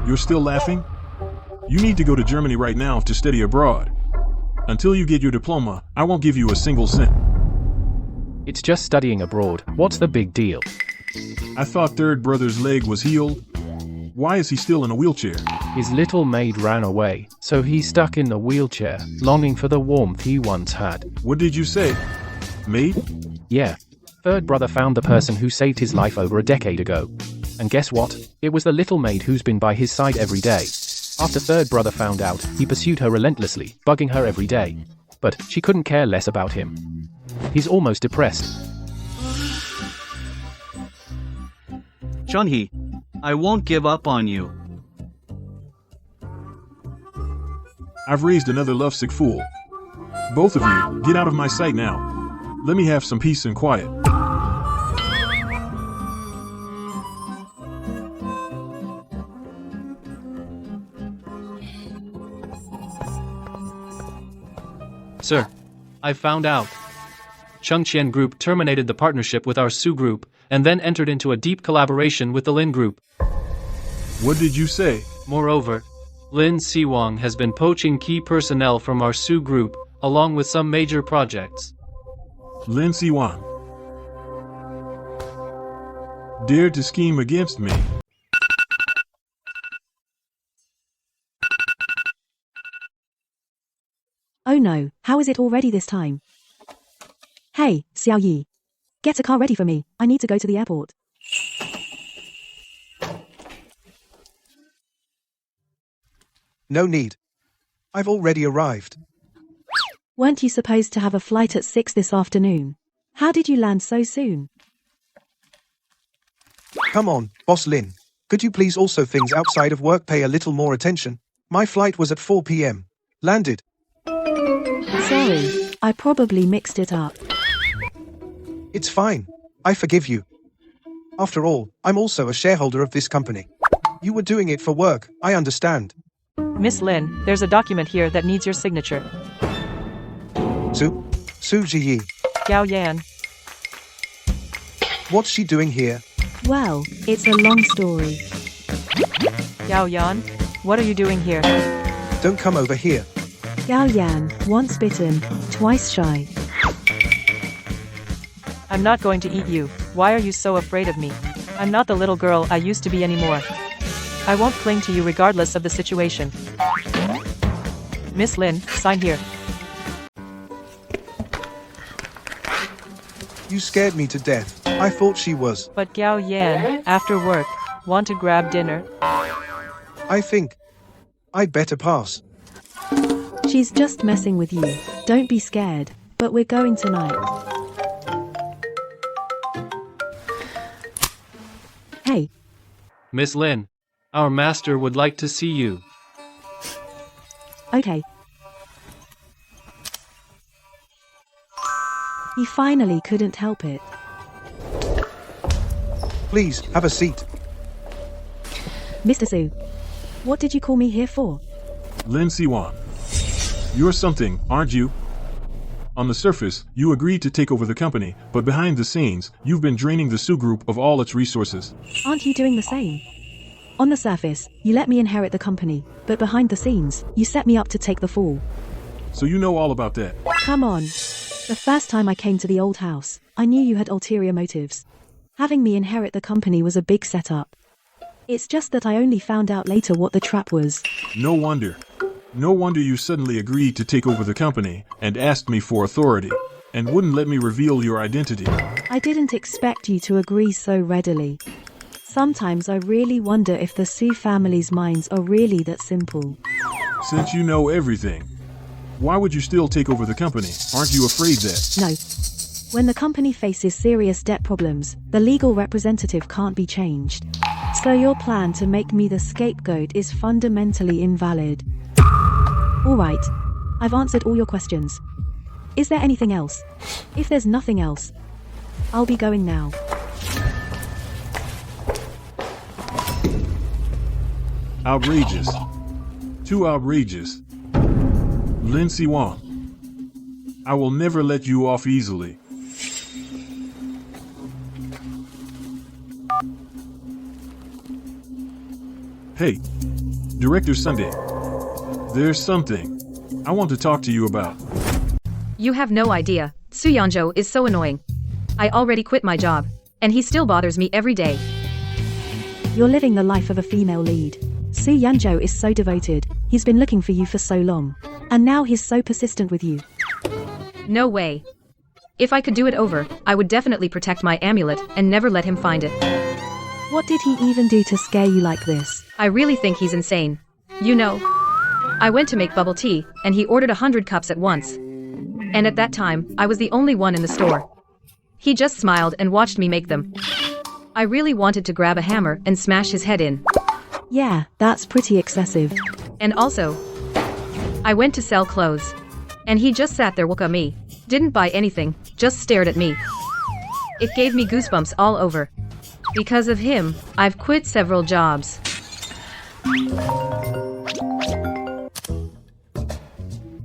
You're still laughing? You need to go to Germany right now to study abroad. Until you get your diploma, I won't give you a single cent. It's just studying abroad. What's the big deal? I thought third brother's leg was healed. Why is he still in a wheelchair? His little maid ran away, so he's stuck in the wheelchair, longing for the warmth he once had. What did you say? Maid? Yeah. Third brother found the person who saved his life over a decade ago. And guess what? It was the little maid who's been by his side every day. After third brother found out, he pursued her relentlessly, bugging her every day. But she couldn't care less about him. He's almost depressed. Chunhee, I won't give up on you. I've raised another lovesick fool. Both of you, get out of my sight now. Let me have some peace and quiet. Sir, I found out. Chengqian Group terminated the partnership with our Su Group, and then entered into a deep collaboration with the Lin Group. What did you say? Moreover, Lin Siwang has been poaching key personnel from our Su Group, along with some major projects. Lin Siwang dared to scheme against me. Oh no, how is it already this time? Hey, Xiao Yi. Get a car ready for me, I need to go to the airport. No need. I've already arrived. Weren't you supposed to have a flight at 6 this afternoon? How did you land so soon? Come on, Boss Lin. Could you please also things outside of work pay a little more attention? My flight was at 4 p.m. Landed. Sorry, I probably mixed it up. It's fine. I forgive you. After all, I'm also a shareholder of this company. You were doing it for work, I understand. Miss Lin, there's a document here that needs your signature. Su Jiyi. Gao Yan. What's she doing here? Well, it's a long story. Gao Yan, what are you doing here? Don't come over here. Gao Yan, once bitten, twice shy. I'm not going to eat you. Why are you so afraid of me? I'm not the little girl I used to be anymore. I won't cling to you regardless of the situation. Miss Lin, sign here. You scared me to death. I thought she was. But Gao Yan, after work, want to grab dinner? I think I'd better pass. She's just messing with you. Don't be scared, but we're going tonight. Hey. Miss Lin, our master would like to see you. Okay. He finally couldn't help it. Please, have a seat. Mr. Su, what did you call me here for? Lin Siwang. You're something, aren't you? On the surface, you agreed to take over the company, but behind the scenes, you've been draining the Su Group of all its resources. Aren't you doing the same? On the surface, you let me inherit the company, but behind the scenes, you set me up to take the fall. So you know all about that. Come on. The first time I came to the old house, I knew you had ulterior motives. Having me inherit the company was a big setup. It's just that I only found out later what the trap was. No wonder. No wonder you suddenly agreed to take over the company and asked me for authority, and wouldn't let me reveal your identity. I didn't expect you to agree so readily. Sometimes I really wonder if the Su family's minds are really that simple. Since you know everything, why would you still take over the company? Aren't you afraid that? No. When the company faces serious debt problems, the legal representative can't be changed. So your plan to make me the scapegoat is fundamentally invalid. Alright. I've answered all your questions. Is there anything else? If there's nothing else, I'll be going now. Outrageous. Too outrageous. Lin Siwang. I will never let you off easily. Hey, Director Sunday. There's something I want to talk to you about. You have no idea. Su Yanzhou is so annoying. I already quit my job, and he still bothers me every day. You're living the life of a female lead. Su Yanzhou is so devoted, he's been looking for you for so long. And now he's so persistent with you. No way. If I could do it over, I would definitely protect my amulet and never let him find it. What did he even do to scare you like this? I really think he's insane. You know, I went to make bubble tea, and he ordered 100 cups at once. And at that time, I was the only one in the store. He just smiled and watched me make them. I really wanted to grab a hammer and smash his head in. Yeah, that's pretty excessive. And also, I went to sell clothes. And he just sat there, looked at me, didn't buy anything, just stared at me. It gave me goosebumps all over. Because of him, I've quit several jobs.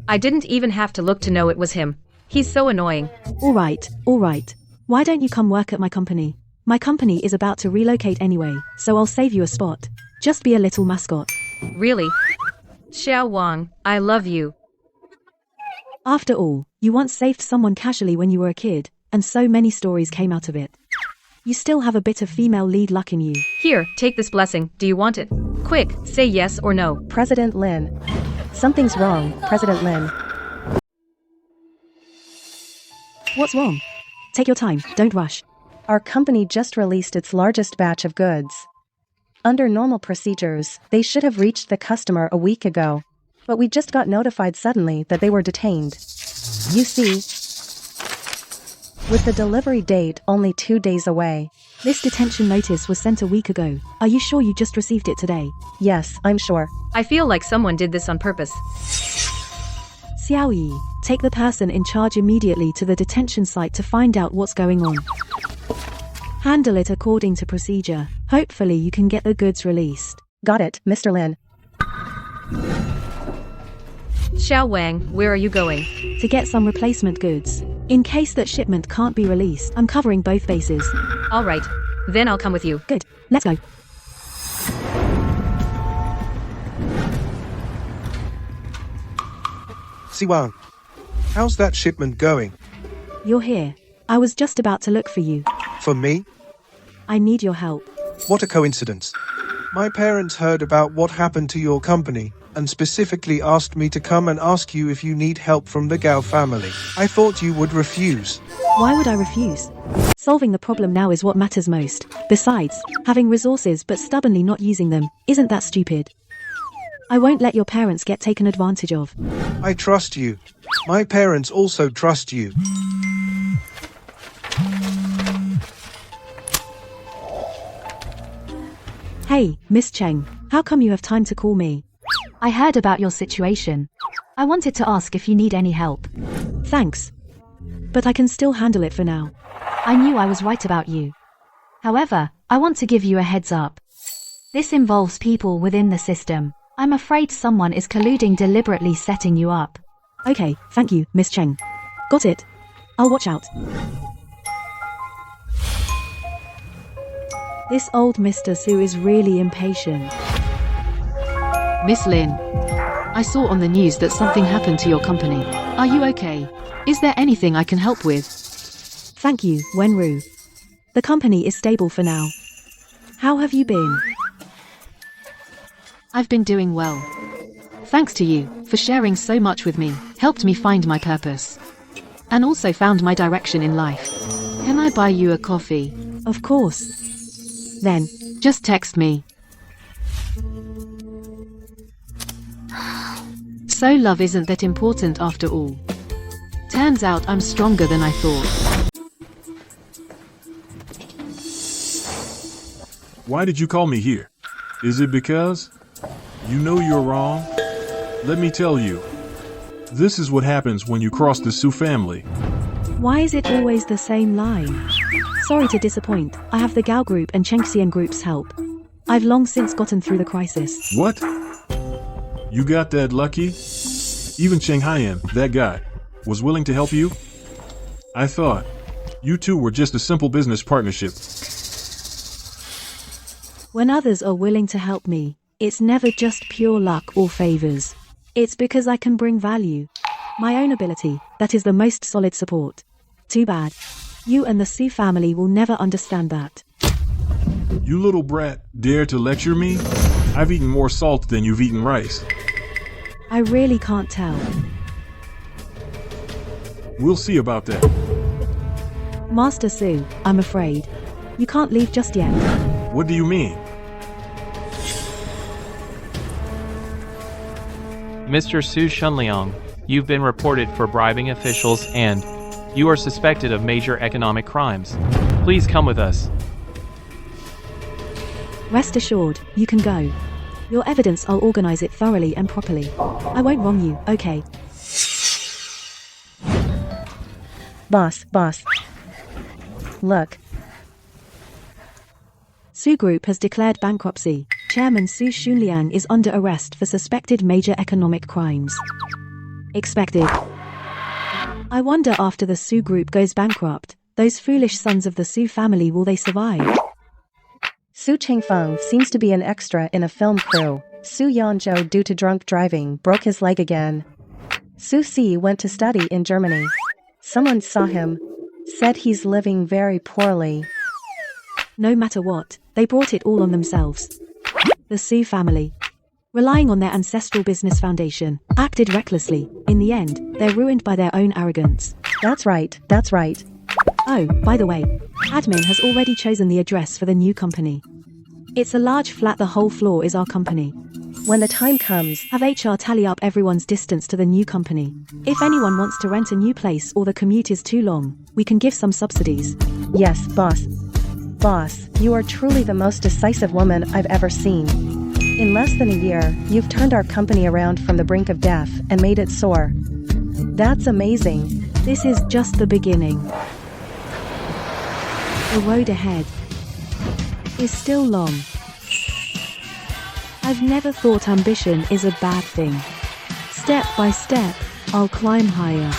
I didn't even have to look to know it was him. He's so annoying. All right. Why don't you come work at my company? My company is about to relocate anyway, so I'll save you a spot. Just be a little mascot. Really? Xiao Wang, I love you. After all, you once saved someone casually when you were a kid, and so many stories came out of it. You still have a bit of female lead luck in you. Here, take this blessing. Do you want it? Quick, say yes or no. President Lin. Something's wrong, President Lin. What's wrong? Take your time, don't rush. Our company just released its largest batch of goods. Under normal procedures, they should have reached the customer a week ago. But we just got notified suddenly that they were detained. You see, with the delivery date only 2 days away. This detention notice was sent a week ago. Are you sure you just received it today? Yes, I'm sure. I feel like someone did this on purpose. Xiao Yi, take the person in charge immediately to the detention site to find out what's going on. Handle it according to procedure. Hopefully you can get the goods released. Got it, Mr. Lin. Xiao Wang, where are you going? To get some replacement goods. In case that shipment can't be released, I'm covering both bases. All right, then I'll come with you. Good, let's go. Siwang, how's that shipment going? You're here. I was just about to look for you. For me? I need your help. What a coincidence. My parents heard about what happened to your company, and specifically asked me to come and ask you if you need help from the Gao family. I thought you would refuse. Why would I refuse? Solving the problem now is what matters most. Besides, having resources but stubbornly not using them, isn't that stupid? I won't let your parents get taken advantage of. I trust you. My parents also trust you. Hey, Miss Cheng, how come you have time to call me? I heard about your situation. I wanted to ask if you need any help. Thanks. But I can still handle it for now. I knew I was right about you. However, I want to give you a heads up. This involves people within the system. I'm afraid someone is colluding, deliberately setting you up. Okay, thank you, Miss Cheng. Got it. I'll watch out. This old Mr. Su is really impatient. Miss Lin, I saw on the news that something happened to your company. Are you okay? Is there anything I can help with? Thank you, Wenru. The company is stable for now. How have you been? I've been doing well. Thanks to you for sharing so much with me, helped me find my purpose, and also found my direction in life. Can I buy you a coffee? Of course. Then, just text me. So love isn't that important after all. Turns out I'm stronger than I thought. Why did you call me here? Is it because you know you're wrong? Let me tell you. This is what happens when you cross the Su family. Why is it always the same line? Sorry to disappoint. I have the Gao Group and Chengxian Group's help. I've long since gotten through the crisis. What? You got that lucky? Even Cheng Haiyan, that guy, was willing to help you? I thought you two were just a simple business partnership. When others are willing to help me, it's never just pure luck or favors. It's because I can bring value. My own ability, that is the most solid support. Too bad. You and the Su family will never understand that. You little brat, dare to lecture me? I've eaten more salt than you've eaten rice. I really can't tell. We'll see about that. Master Su, I'm afraid. You can't leave just yet. What do you mean? Mr. Su Shunliang, you've been reported for bribing officials and you are suspected of major economic crimes. Please come with us. Rest assured, you can go. Your evidence, I'll organize it thoroughly and properly. I won't wrong you, okay? Boss. Look. Su Group has declared bankruptcy. Chairman Su Shunliang is under arrest for suspected major economic crimes. Expected. I wonder after the Su Group goes bankrupt, those foolish sons of the Su family, will they survive? Su Chengfeng seems to be an extra in a film crew. Su Yanzhou, due to drunk driving, broke his leg again. Su Si went to study in Germany. Someone saw him. Said he's living very poorly. No matter what, they brought it all on themselves. The Su family, relying on their ancestral business foundation, acted recklessly. In the end, they're ruined by their own arrogance. That's right. Oh, by the way, admin has already chosen the address for the new company. It's a large flat, the whole floor is our company. When the time comes, have HR tally up everyone's distance to the new company. If anyone wants to rent a new place or the commute is too long, we can give some subsidies. Yes, boss. Boss, you are truly the most decisive woman I've ever seen. In less than a year, you've turned our company around from the brink of death and made it soar. That's amazing. This is just the beginning. The road ahead is still long. I've never thought ambition is a bad thing. Step by step, I'll climb higher.